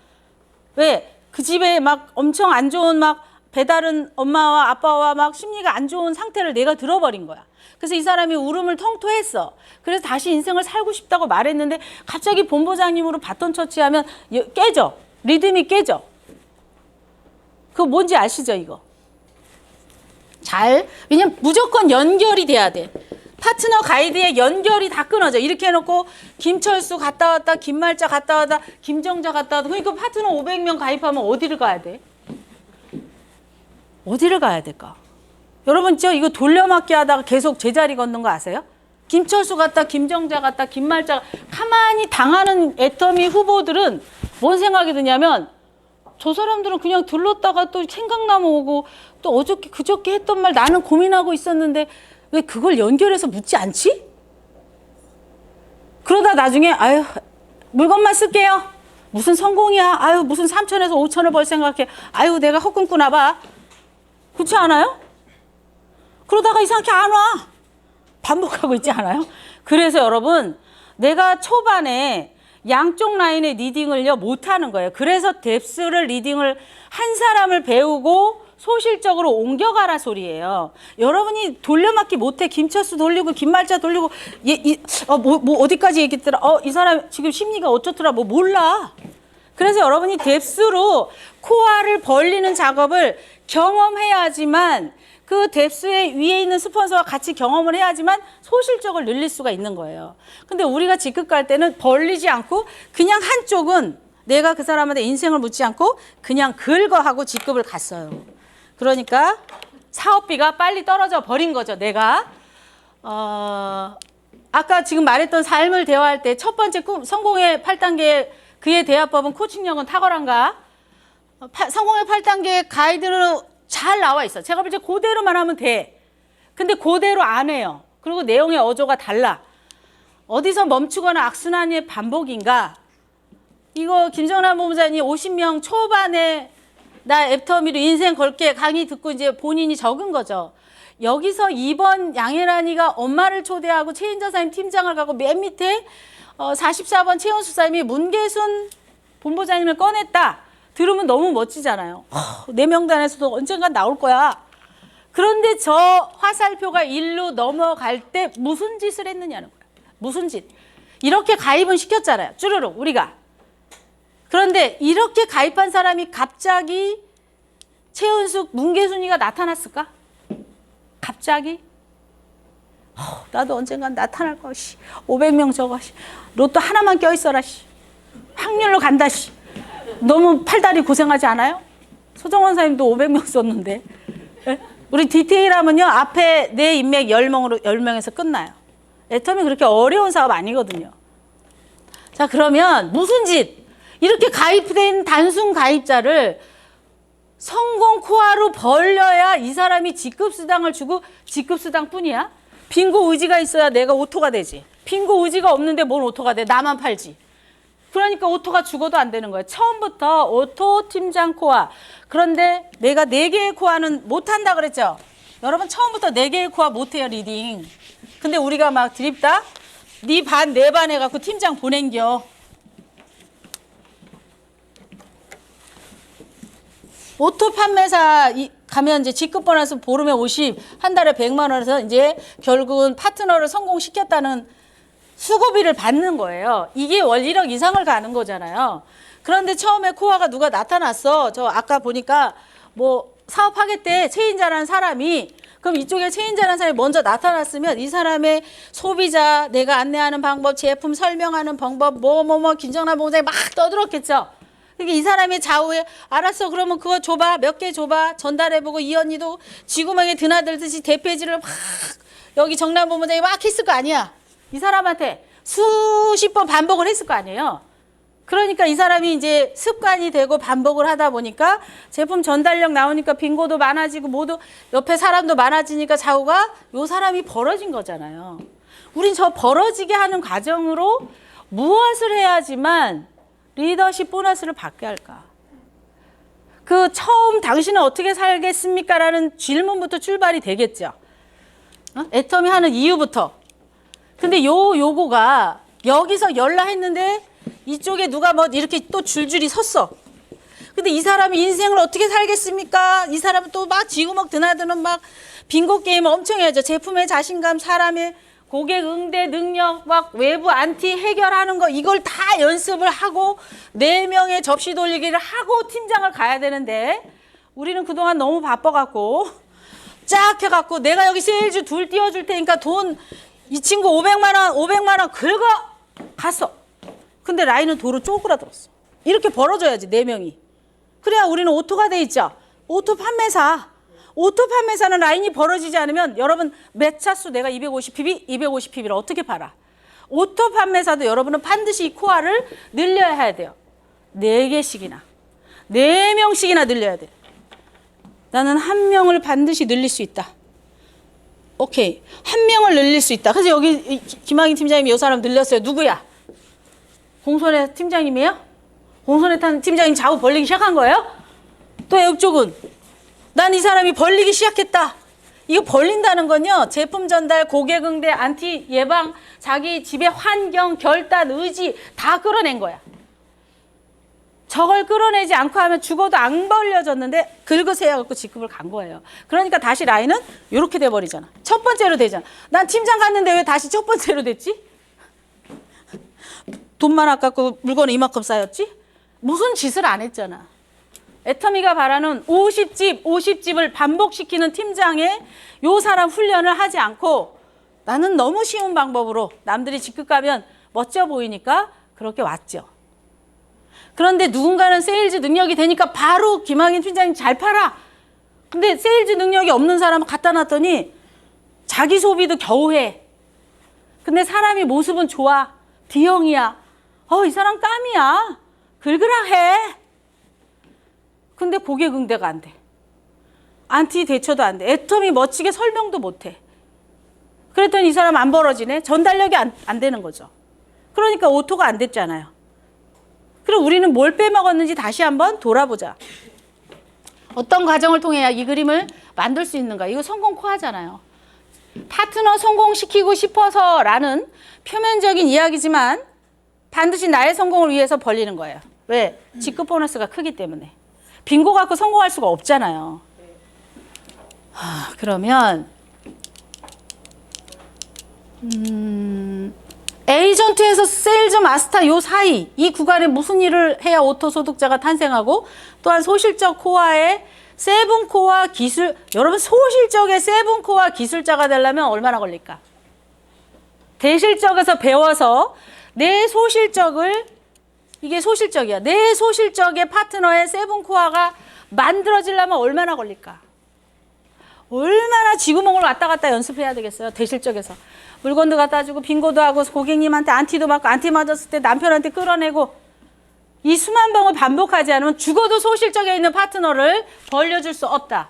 왜? 그 집에 막 엄청 안 좋은 막 배다른 엄마와 아빠와 막 심리가 안 좋은 상태를 내가 들어버린 거야. 그래서 이 사람이 울음을 통토했어. 그래서 다시 인생을 살고 싶다고 말했는데 갑자기 본부장님으로 바톤 터치하면 깨져. 리듬이 깨져. 그거 뭔지 아시죠, 이거? 왜냐면 무조건 연결이 돼야 돼. 파트너 가이드에 연결이 다 끊어져. 이렇게 해놓고 김철수 갔다 왔다, 김말자 갔다 왔다, 김정자 갔다 왔다. 그러니까 파트너 500명 가입하면 어디를 가야 돼? 어디를 가야 될까? 여러분 이거 돌려막기 하다가 계속 제자리 걷는 거 아세요? 김철수 갔다, 김정자 갔다, 김말자 가만히 당하는 애터미 후보들은 뭔 생각이 드냐면 저 사람들은 그냥 들렀다가 또 생각나면 오고 또 어저께 그저께 했던 말 나는 고민하고 있었는데 왜 그걸 연결해서 묻지 않지? 그러다 나중에 아유 물건만 쓸게요. 무슨 성공이야. 아유 무슨 3천에서 5천을 벌 생각해. 아유 내가 헛꿈꾸나 봐. 그렇지 않아요? 그러다가 이상하게 안 와. 반복하고 있지 않아요? 그래서 여러분 내가 초반에 양쪽 라인의 리딩을요 못하는 거예요. 그래서 뎁스를 리딩을 한 사람을 배우고 소실적으로 옮겨가라 소리예요. 여러분이 돌려막기 못해. 김철수 돌리고 김말자 돌리고 어디까지 얘기했더라. 이 사람 지금 심리가 어쩌더라. 몰라. 그래서 여러분이 뎁스로 코어를 벌리는 작업을 경험해야지만 그 뎁스의 위에 있는 스폰서와 같이 경험을 해야지만 소실적을 늘릴 수가 있는 거예요. 근데 우리가 직급 갈 때는 벌리지 않고 그냥 한쪽은 내가 그 사람한테 인생을 묻지 않고 그냥 긁어하고 직급을 갔어요. 그러니까 사업비가 빨리 떨어져 버린 거죠. 내가 아까 지금 말했던 삶을 대화할 때 첫 번째 성공의 8단계 그의 대화법은 코칭력은 탁월한가? 성공의 8단계 가이드로 잘 나와 있어. 제가 볼 때 그대로만 하면 돼. 근데 그대로 안 해요. 그리고 내용의 어조가 달라. 어디서 멈추거나 악순환의 반복인가? 이거 김정란 본부장님 50명 초반에 나 애터미로 인생 걸게 강의 듣고 이제 본인이 적은 거죠. 여기서 2번 양혜란이가 엄마를 초대하고 최인자 사님 팀장을 가고 맨 밑에 44번 최은수 사님이 문계순 본부장님을 꺼냈다. 들으면 너무 멋지잖아요. 내 명단에서도 언젠간 나올 거야. 그런데 저 화살표가 1로 넘어갈 때 무슨 짓을 했느냐는 거야. 무슨 짓. 이렇게 가입은 시켰잖아요. 쭈르륵 우리가. 그런데 이렇게 가입한 사람이 갑자기 최은숙, 문계순이가 나타났을까? 갑자기? 나도 언젠간 나타날 거야. 500명 저거. 로또 하나만 껴있어라. 확률로 간다. 너무 팔다리 고생하지 않아요? 소정원 사님도 500명 썼는데. 네? 우리 디테일하면요. 앞에 내 인맥 10명에서 끝나요. 애터미 그렇게 어려운 사업 아니거든요. 자, 그러면 무슨 짓? 이렇게 가입된 단순 가입자를 성공 코어로 벌려야 이 사람이 직급수당을 주고 직급수당 뿐이야? 빙고 의지가 있어야 내가 오토가 되지. 빙고 의지가 없는데 뭔 오토가 돼? 나만 팔지. 그러니까 오토가 죽어도 안 되는 거예요. 처음부터 오토 팀장 코어. 그런데 내가 4개의 코어는 못한다 그랬죠? 여러분 처음부터 4개의 코어 못해요, 리딩. 근데 우리가 막 드립다? 네 반, 내 반 해갖고 팀장 보낸겨. 오토 판매사 가면 이제 직급 보너스 보름에 50, 한 달에 100만 원에서 이제 결국은 파트너를 성공시켰다는 수고비를 받는 거예요. 이게 월 1억 이상을 가는 거잖아요. 그런데 처음에 코아가 누가 나타났어. 저 아까 보니까 뭐 사업하겠대. 체인자라는 사람이. 그럼 이쪽에 체인자라는 사람이 먼저 나타났으면 이 사람의 소비자, 내가 안내하는 방법, 제품 설명하는 방법, 김정남 본부장이 막 떠들었겠죠. 그러니까 이 사람의 좌우에 알았어 그러면 그거 줘봐. 몇 개 줘봐. 전달해보고 이 언니도 쥐구멍에 드나들듯이 대페이지를 막 여기 정남 본부장이 막 했을 거 아니야. 이 사람한테 수십 번 반복을 했을 거 아니에요. 그러니까 이 사람이 이제 습관이 되고 반복을 하다 보니까 제품 전달력 나오니까 빙고도 많아지고 모두 옆에 사람도 많아지니까 좌우가 요 사람이 벌어진 거잖아요. 우린 저 벌어지게 하는 과정으로 무엇을 해야지만 리더십 보너스를 받게 할까? 그 처음 당신은 어떻게 살겠습니까? 라는 질문부터 출발이 되겠죠. 애터미 하는 이유부터. 근데 요거가 여기서 연락했는데 이쪽에 누가 뭐 이렇게 또 줄줄이 섰어. 근데 이 사람이 인생을 어떻게 살겠습니까? 이 사람은 또 막 쥐구멍 드나드는 막 빙고 게임 엄청 해야죠. 제품의 자신감, 사람의 고객 응대 능력, 막 외부 안티 해결하는 거 이걸 다 연습을 하고 4명의 접시 돌리기를 하고 팀장을 가야 되는데 우리는 그동안 너무 바빠갖고 쫙 해갖고 내가 여기 세일즈 둘 띄워줄 테니까 돈 이 친구 500만 원 긁어 갔어. 근데 라인은 도로 쪼그라들었어. 이렇게 벌어져야지 4명이. 그래야 우리는 오토가 돼 있죠. 오토 판매사는 라인이 벌어지지 않으면 여러분 매차수 내가 250PB를 어떻게 팔아? 오토 판매사도 여러분은 반드시 이 코어를 늘려야 해야 돼요. 4개씩이나 4명씩이나 늘려야 돼. 나는 1명을 반드시 늘릴 수 있다. 오케이. 1명을 늘릴 수 있다. 그래서 여기 김학인 팀장님이 이 사람 늘렸어요. 누구야? 공손회 팀장님이에요? 공손회 팀장님 좌우 벌리기 시작한 거예요? 또 이쪽은 난 이 사람이 벌리기 시작했다. 이거 벌린다는 건요. 제품 전달, 고객 응대, 안티 예방, 자기 집의 환경, 결단, 의지 다 끌어낸 거야. 저걸 끌어내지 않고 하면 죽어도 안 벌려졌는데 긁으세요 갖고 직급을 간 거예요. 그러니까 다시 라인은 이렇게 돼버리잖아. 첫 번째로 되잖아. 난 팀장 갔는데 왜 다시 첫 번째로 됐지? 돈만 아깝고 물건은 이만큼 쌓였지? 무슨 짓을 안 했잖아. 애터미가 바라는 50집을 반복시키는 팀장의 요 사람 훈련을 하지 않고 나는 너무 쉬운 방법으로 남들이 직급 가면 멋져 보이니까 그렇게 왔죠. 그런데 누군가는 세일즈 능력이 되니까 바로 김학인 팀장님 잘 팔아. 근데 세일즈 능력이 없는 사람을 갖다 놨더니 자기 소비도 겨우 해. 근데 사람이 모습은 좋아. D형이야. 이 사람 깜이야. 긁으라 해. 근데 고객 응대가 안 돼. 안티 대처도 안 돼. 애터미 멋지게 설명도 못 해. 그랬더니 이 사람 안 벌어지네. 전달력이 안 되는 거죠. 그러니까 오토가 안 됐잖아요. 그럼 우리는 뭘 빼먹었는지 다시 한번 돌아보자. 어떤 과정을 통해야 이 그림을 만들 수 있는가. 이거 성공 코어잖아요. 파트너 성공시키고 싶어서라는 표면적인 이야기지만 반드시 나의 성공을 위해서 벌리는 거예요. 왜? 직급 보너스가 크기 때문에. 빙고 갖고 성공할 수가 없잖아요. 그러면 에이전트에서 세일즈 마스터 요 사이 이 구간에 무슨 일을 해야 오토 소득자가 탄생하고 또한 소실적 코어의 세븐 코어 기술 여러분 소실적의 세븐 코어 기술자가 되려면 얼마나 걸릴까? 대실적에서 배워서 내 소실적을 이게 소실적이야. 내 소실적의 파트너의 세븐 코어가 만들어지려면 얼마나 걸릴까? 얼마나 쥐구멍을 왔다 갔다 연습해야 되겠어요. 대실적에서. 물건도 갖다 주고 빙고도 하고 고객님한테 안티도 맞고 안티 맞았을 때 남편한테 끌어내고 이 수만 번을 반복하지 않으면 죽어도 소실적에 있는 파트너를 벌려줄 수 없다.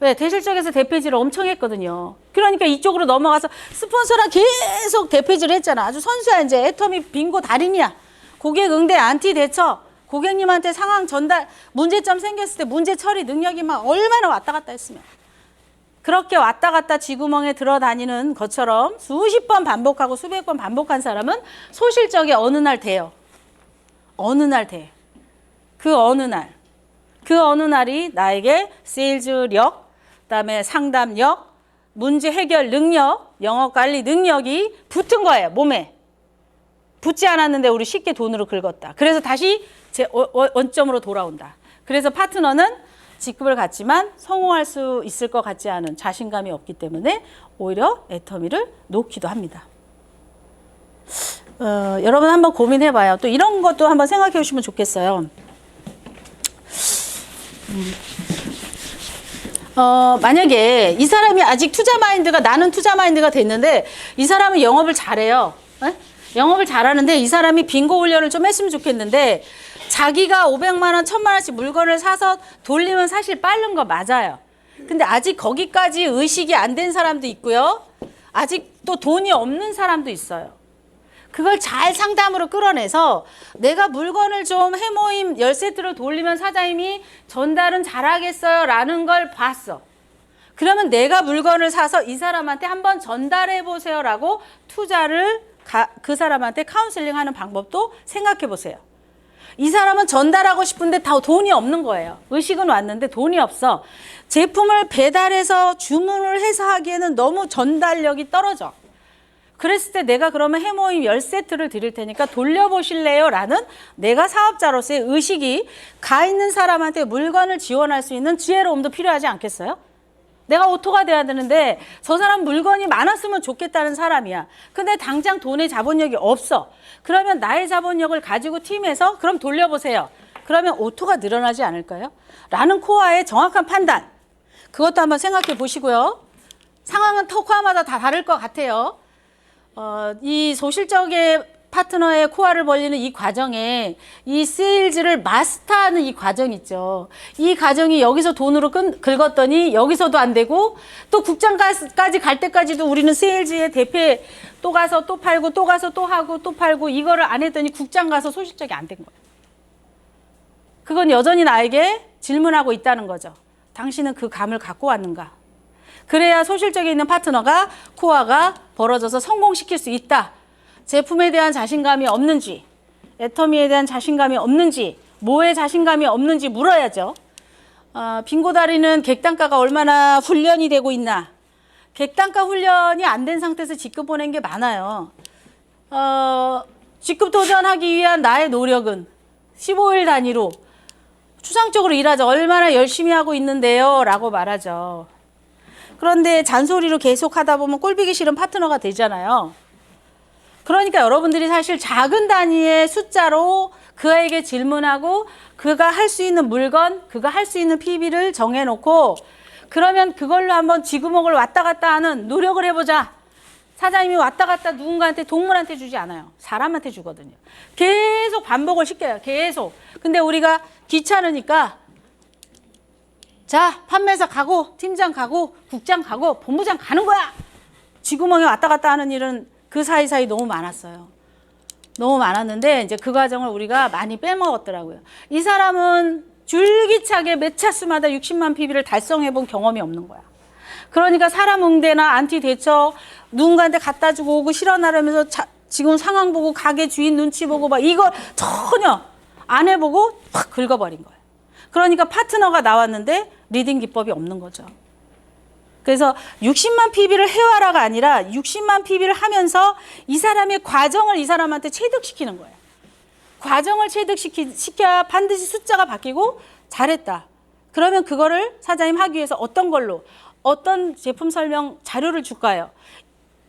왜? 대실적에서 대페이지를 엄청 했거든요. 그러니까 이쪽으로 넘어가서 스폰서랑 계속 대페이지를 했잖아. 아주 선수야 이제. 애터미 빙고 달인이야. 고객 응대 안티 대처. 고객님한테 상황 전달, 문제점 생겼을 때 문제 처리 능력이 막 얼마나 왔다 갔다 했으면. 그렇게 왔다 갔다 쥐구멍에 들어다니는 것처럼 수십 번 반복하고 수백 번 반복한 사람은 소실적에 어느 날 돼요. 어느 날 돼. 그 어느 날. 그 어느 날이 나에게 세일즈력, 그다음에 상담력, 문제 해결 능력, 영업 관리 능력이 붙은 거예요. 몸에. 붙지 않았는데 우리 쉽게 돈으로 긁었다. 그래서 다시 제 원점으로 돌아온다. 그래서 파트너는 직급을 갖지만 성공할 수 있을 것 같지 않은 자신감이 없기 때문에 오히려 애터미를 놓기도 합니다. 여러분 한번 고민해봐요. 또 이런 것도 한번 생각해 보시면 좋겠어요. 만약에 이 사람이 아직 투자 마인드가 나는 투자 마인드가 됐는데 이 사람은 영업을 잘해요. 에? 영업을 잘하는데 이 사람이 빙고 훈련을 좀 했으면 좋겠는데 자기가 500만 원, 1000만 원씩 물건을 사서 돌리면 사실 빠른 거 맞아요. 근데 아직 거기까지 의식이 안 된 사람도 있고요. 아직 또 돈이 없는 사람도 있어요. 그걸 잘 상담으로 끌어내서 내가 물건을 좀 해모임 10세트를 돌리면 사장님이 전달은 잘하겠어요 라는 걸 봤어. 그러면 내가 물건을 사서 이 사람한테 한번 전달해 보세요 라고 투자를 그 사람한테 카운슬링 하는 방법도 생각해 보세요. 이 사람은 전달하고 싶은데 다 돈이 없는 거예요. 의식은 왔는데 돈이 없어. 제품을 배달해서 주문을 해서 하기에는 너무 전달력이 떨어져. 그랬을 때 내가 그러면 해모임 10세트를 드릴 테니까 돌려보실래요? 라는 내가 사업자로서의 의식이 가 있는 사람한테 물건을 지원할 수 있는 지혜로움도 필요하지 않겠어요? 내가 오토가 돼야 되는데 저 사람 물건이 많았으면 좋겠다는 사람이야. 근데 당장 돈의 자본력이 없어. 그러면 나의 자본력을 가지고 팀에서 그럼 돌려보세요. 그러면 오토가 늘어나지 않을까요? 라는 코어의 정확한 판단. 그것도 한번 생각해 보시고요. 상황은 코어마다 다 다를 것 같아요. 이 소실적의 파트너의 코어를 벌리는 이 과정에 이 세일즈를 마스터하는 이 과정 있죠. 이 과정이 여기서 돈으로 긁었더니 여기서도 안 되고 또 국장까지 갈 때까지도 우리는 세일즈의 대표에 또 가서 또 팔고 또 가서 또 하고 또 팔고 이거를 안 했더니 국장 가서 소실적이 안 된 거예요. 그건 여전히 나에게 질문하고 있다는 거죠. 당신은 그 감을 갖고 왔는가? 그래야 소실적에 있는 파트너가 코어가 벌어져서 성공시킬 수 있다. 제품에 대한 자신감이 없는지, 애터미에 대한 자신감이 없는지, 뭐에 자신감이 없는지 물어야죠. 빙고다리는 객단가가 얼마나 훈련이 되고 있나. 객단가 훈련이 안 된 상태에서 직급 보낸 게 많아요. 직급 도전하기 위한 나의 노력은 15일 단위로 추상적으로 일하죠. 얼마나 열심히 하고 있는데요 라고 말하죠. 그런데 잔소리로 계속 하다 보면 꼴보기 싫은 파트너가 되잖아요. 그러니까 여러분들이 사실 작은 단위의 숫자로 그에게 질문하고 그가 할 수 있는 물건, 그가 할 수 있는 PB를 정해놓고 그러면 그걸로 한번 지구목을 왔다 갔다 하는 노력을 해보자. 사장님이 왔다 갔다 누군가한테 동물한테 주지 않아요. 사람한테 주거든요. 계속 반복을 시켜요. 계속. 근데 우리가 귀찮으니까 자, 판매사 가고 팀장 가고 국장 가고 본부장 가는 거야. 쥐구멍에 왔다 갔다 하는 일은 그 사이사이 너무 많았어요. 너무 많았는데 이제 그 과정을 우리가 많이 빼먹었더라고요. 이 사람은 줄기차게 몇 차수마다 60만 PB를 달성해 본 경험이 없는 거야. 그러니까 사람 응대나 안티 대처 누군가한테 갖다 주고 오고 실어나르면서 지금 상황 보고 가게 주인 눈치 보고 막 이거 전혀 안 해보고 확 긁어버린 거예요. 그러니까 파트너가 나왔는데 리딩 기법이 없는 거죠. 그래서 60만 PB를 해와라가 아니라 60만 PB를 하면서 이 사람의 과정을 이 사람한테 체득시키는 거예요. 과정을 체득시켜야 반드시 숫자가 바뀌고 잘했다. 그러면 그거를 사장님 하기 위해서 어떤 걸로 어떤 제품 설명 자료를 줄까요?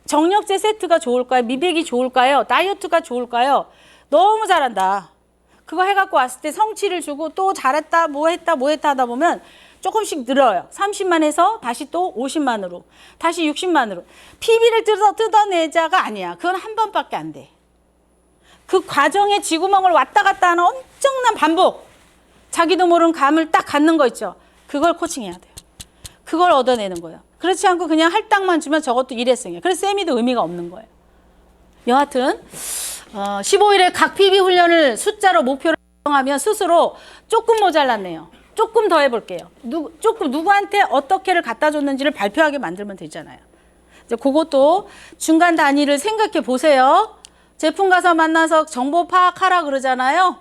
정력제 세트가 좋을까요? 미백이 좋을까요? 다이어트가 좋을까요? 너무 잘한다. 그거 해갖고 왔을 때 성취를 주고 또 잘했다 뭐 했다 하다 보면 조금씩 늘어요. 30만 해서 다시 또 50만으로 다시 60만으로 PB를 뜯어내자가 아니야. 그건 한 번밖에 안 돼. 그 과정에 쥐구멍을 왔다 갔다 하는 엄청난 반복. 자기도 모르는 감을 딱 갖는 거 있죠. 그걸 코칭해야 돼요. 그걸 얻어내는 거예요. 그렇지 않고 그냥 할당만 주면 저것도 일회성이에요. 그래서 쌤이도 의미가 없는 거예요. 여하튼 15일에 각 PB 훈련을 숫자로 목표를 정하면 스스로 조금 모자랐네요. 조금 더 해볼게요. 누구한테 어떻게를 갖다 줬는지를 발표하게 만들면 되잖아요. 이제 그것도 중간 단위를 생각해 보세요. 제품 가서 만나서 정보 파악하라 그러잖아요.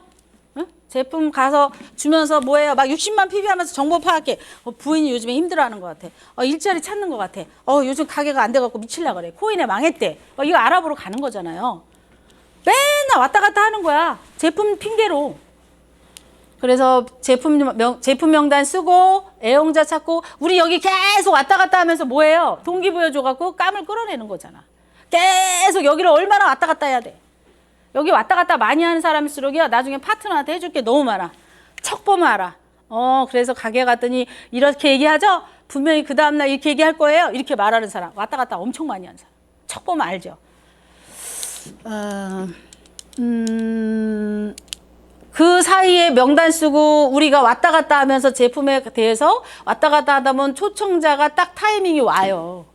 응? 제품 가서 주면서 뭐예요? 막 60만 PB 하면서 정보 파악해. 부인이 요즘에 힘들어하는 것 같아. 일자리 찾는 것 같아. 요즘 가게가 안 돼갖고 미칠라 그래. 코인에 망했대. 이거 알아보러 가는 거잖아요. 맨날 왔다 갔다 하는 거야. 제품 핑계로. 그래서 제품 명단 쓰고 애용자 찾고 우리 여기 계속 왔다 갔다 하면서 뭐예요? 동기부여 줘갖고 깜을 끌어내는 거잖아. 계속 여기를 얼마나 왔다 갔다 해야 돼. 여기 왔다 갔다 많이 하는 사람일수록이야 나중에 파트너한테 해줄 게 너무 많아. 척 보면 알아. 그래서 가게 갔더니 이렇게 얘기하죠? 분명히 그 다음날 이렇게 얘기할 거예요. 이렇게 말하는 사람. 왔다 갔다 엄청 많이 하는 사람. 척 보면 알죠. 그 사이에 명단 쓰고 우리가 왔다 갔다 하면서 제품에 대해서 왔다 갔다 하다 보면 초청자가 딱 타이밍이 와요.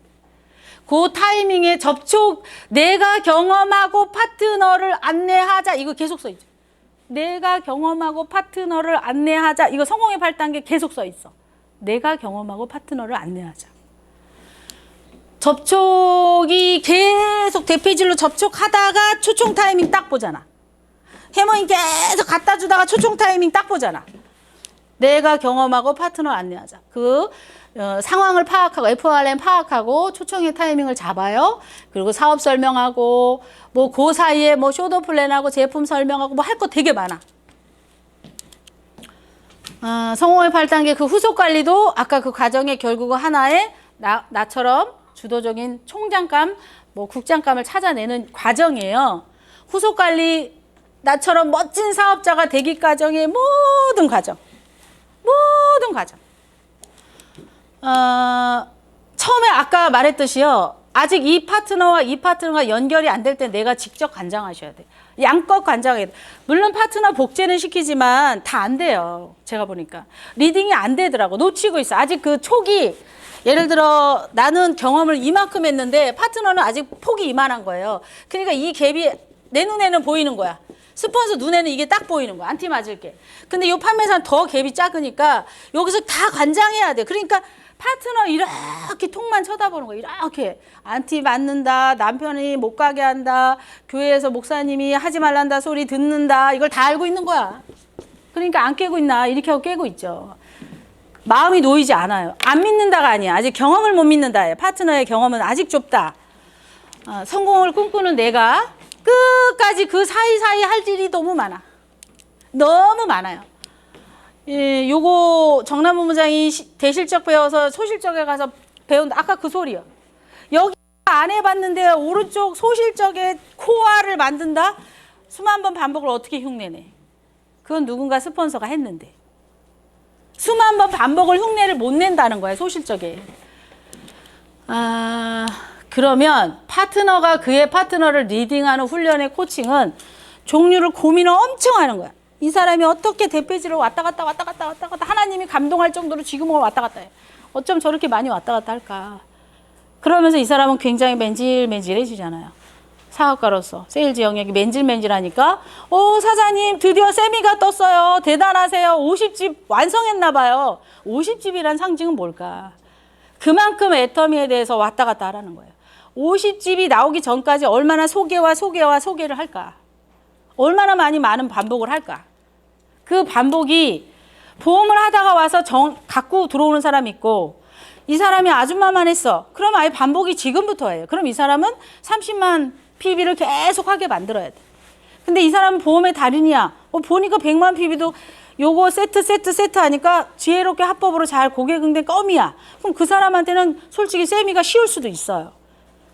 그 타이밍에 접촉, 내가 경험하고 파트너를 안내하자. 이거 계속 써 있죠. 내가 경험하고 파트너를 안내하자. 이거 성공의 8단계 계속 써 있어. 내가 경험하고 파트너를 안내하자. 접촉이 계속 대피질로 접촉하다가 초청 타이밍 딱 보잖아. 해머인 계속 갖다 주다가 초청 타이밍 딱 보잖아. 내가 경험하고 파트너 안내하자. 상황을 파악하고 FRM 파악하고 초청의 타이밍을 잡아요. 그리고 사업 설명하고 뭐 그 사이에 뭐 쇼더 플랜하고 제품 설명하고 뭐 할 거 되게 많아. 성공의 8단계 그 후속 관리도 아까 그 과정의 결국은 하나의 나처럼 주도적인 총장감, 뭐 국장감을 찾아내는 과정이에요. 후속 관리 나처럼 멋진 사업자가 되기 과정의 모든 과정. 처음에 아까 말했듯이요. 아직 이 파트너가 연결이 안 될 때 내가 직접 관장하셔야 돼. 양껏 관장해야 돼. 물론 파트너 복제는 시키지만 다 안 돼요. 제가 보니까. 리딩이 안 되더라고. 놓치고 있어. 아직 그 촉이 예를 들어 나는 경험을 이만큼 했는데 파트너는 아직 폭이 이만한 거예요. 그러니까 이 갭이 내 눈에는 보이는 거야. 스폰서 눈에는 이게 딱 보이는 거야. 안티 맞을 게. 근데 이 판매사는 더 갭이 작으니까 여기서 다 관장해야 돼. 그러니까 파트너 이렇게 통만 쳐다보는 거야. 이렇게. 안티 맞는다. 남편이 못 가게 한다. 교회에서 목사님이 하지 말란다 소리 듣는다. 이걸 다 알고 있는 거야. 그러니까 안 깨고 있나. 이렇게 하고 깨고 있죠. 마음이 놓이지 않아요. 안 믿는다가 아니야. 아직 경험을 못 믿는다. 파트너의 경험은 아직 좁다. 성공을 꿈꾸는 내가 끝까지 그 사이사이 할 일이 너무 많아. 너무 많아요. 요거 정남본부장이 대실적 배워서 소실적에 가서 배운 아까 그 소리요. 여기 안 해봤는데 오른쪽 소실적에 코어를 만든다? 수만 번 반복을 어떻게 흉내내? 그건 누군가 스폰서가 했는데. 수만 번 반복을 흉내를 못 낸다는 거야, 소실적에. 그러면 파트너가 그의 파트너를 리딩하는 훈련의 코칭은 종류를 고민을 엄청 하는 거야. 이 사람이 어떻게 대패지를 왔다 갔다 하나님이 감동할 정도로 지금은 왔다 갔다 해. 어쩜 저렇게 많이 왔다 갔다 할까. 그러면서 이 사람은 굉장히 맨질맨질해지잖아요. 사업가로서 세일즈 영역이 맨질맨질하니까 사장님 드디어 세미가 떴어요. 대단하세요. 50집 완성했나 봐요. 50집이란 상징은 뭘까? 그만큼 애터미에 대해서 왔다 갔다 하라는 거예요. 50집이 나오기 전까지 얼마나 소개를 할까? 얼마나 많은 반복을 할까? 그 반복이 보험을 하다가 와서 갖고 들어오는 사람이 있고 이 사람이 아줌마만 했어. 그럼 아예 반복이 지금부터 해요. 그럼 이 사람은 30만 PB를 계속하게 만들어야 돼. 근데 이 사람은 보험의 달인이야. 보니까 100만 PB도 요거 세트 하니까 지혜롭게 합법으로 잘 고객 응대 껌이야. 그럼 그 사람한테는 솔직히 세미가 쉬울 수도 있어요.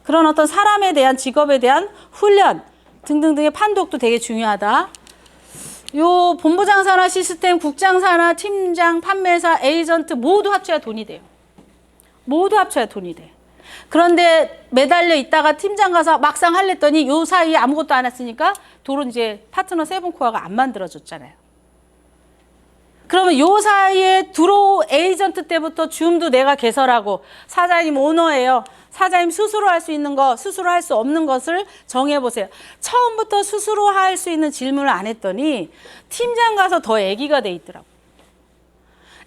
그런 어떤 사람에 대한 직업에 대한 훈련 등등등의 판독도 되게 중요하다. 요 본부장 산하 시스템, 국장 산하, 팀장, 판매사, 에이전트 모두 합쳐야 돈이 돼요. 모두 합쳐야 돈이 돼. 그런데 매달려 있다가 팀장 가서 막상 할랬더니 요 사이에 아무것도 안 했으니까 돈은 이제 파트너 세븐코어가 안 만들어졌잖아요. 그러면 요 사이에 에이전트 때부터 줌도 내가 개설하고 사장님 오너예요. 사장님 스스로 할 수 있는 거, 스스로 할 수 없는 것을 정해보세요. 처음부터 스스로 할 수 있는 질문을 안 했더니 팀장 가서 더 애기가 돼 있더라고.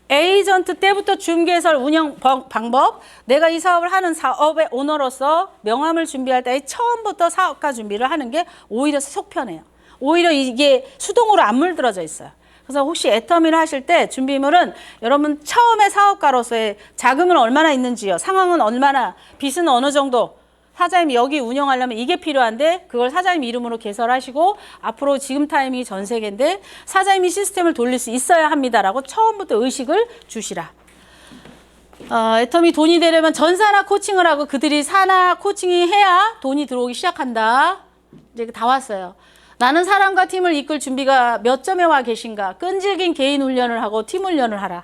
에이전트 때부터 줌 개설 운영 방법, 내가 이 사업을 하는 사업의 오너로서 명함을 준비할 때 처음부터 사업가 준비를 하는 게 오히려 속 편해요. 오히려 이게 수동으로 안 물들어져 있어요. 그래서 혹시 애터미를 하실 때 준비물은 여러분 처음에 사업가로서의 자금은 얼마나 있는지요. 상황은 얼마나, 빚은 어느 정도. 사장님이 여기 운영하려면 이게 필요한데 그걸 사장님 이름으로 개설하시고 앞으로 지금 타이밍이 전 세계인데 사장님이 시스템을 돌릴 수 있어야 합니다라고 처음부터 의식을 주시라. 애터미 돈이 되려면 전사나 코칭을 하고 그들이 사나 코칭이 해야 돈이 들어오기 시작한다. 이제 다 왔어요. 나는 사람과 팀을 이끌 준비가 몇 점에 와 계신가. 끈질긴 개인 훈련을 하고 팀 훈련을 하라.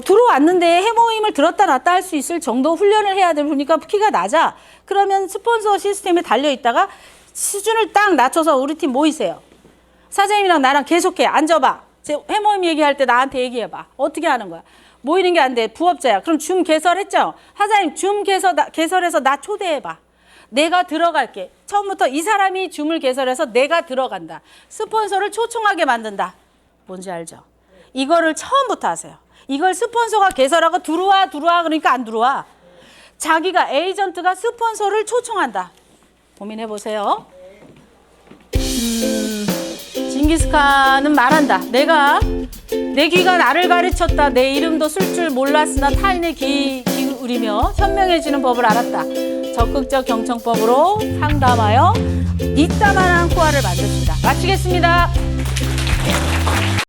들어왔는데 해모임을 들었다 놨다 할 수 있을 정도 훈련을 해야 되니까 키가 낮아. 그러면 스폰서 시스템에 달려있다가 수준을 딱 낮춰서 우리 팀 모이세요. 사장님이랑 나랑 계속해. 앉아봐. 제 해모임 얘기할 때 나한테 얘기해봐. 어떻게 하는 거야? 모이는 게 안 돼. 부업자야. 그럼 줌 개설했죠? 사장님 줌 개설해서 나 초대해봐. 내가 들어갈게. 처음부터 이 사람이 줌을 개설해서 내가 들어간다. 스폰서를 초청하게 만든다. 뭔지 알죠? 이거를 처음부터 하세요. 이걸 스폰서가 개설하고 들어와 그러니까 안 들어와. 자기가 에이전트가 스폰서를 초청한다. 고민해 보세요. 징기스칸은 말한다. 내 귀가 나를 가르쳤다. 내 이름도 쓸 줄 몰랐으나 타인의 귀 기울이며 현명해지는 법을 알았다. 적극적 경청법으로 상담하여 이따만한 후화를 만듭시다. 마치겠습니다.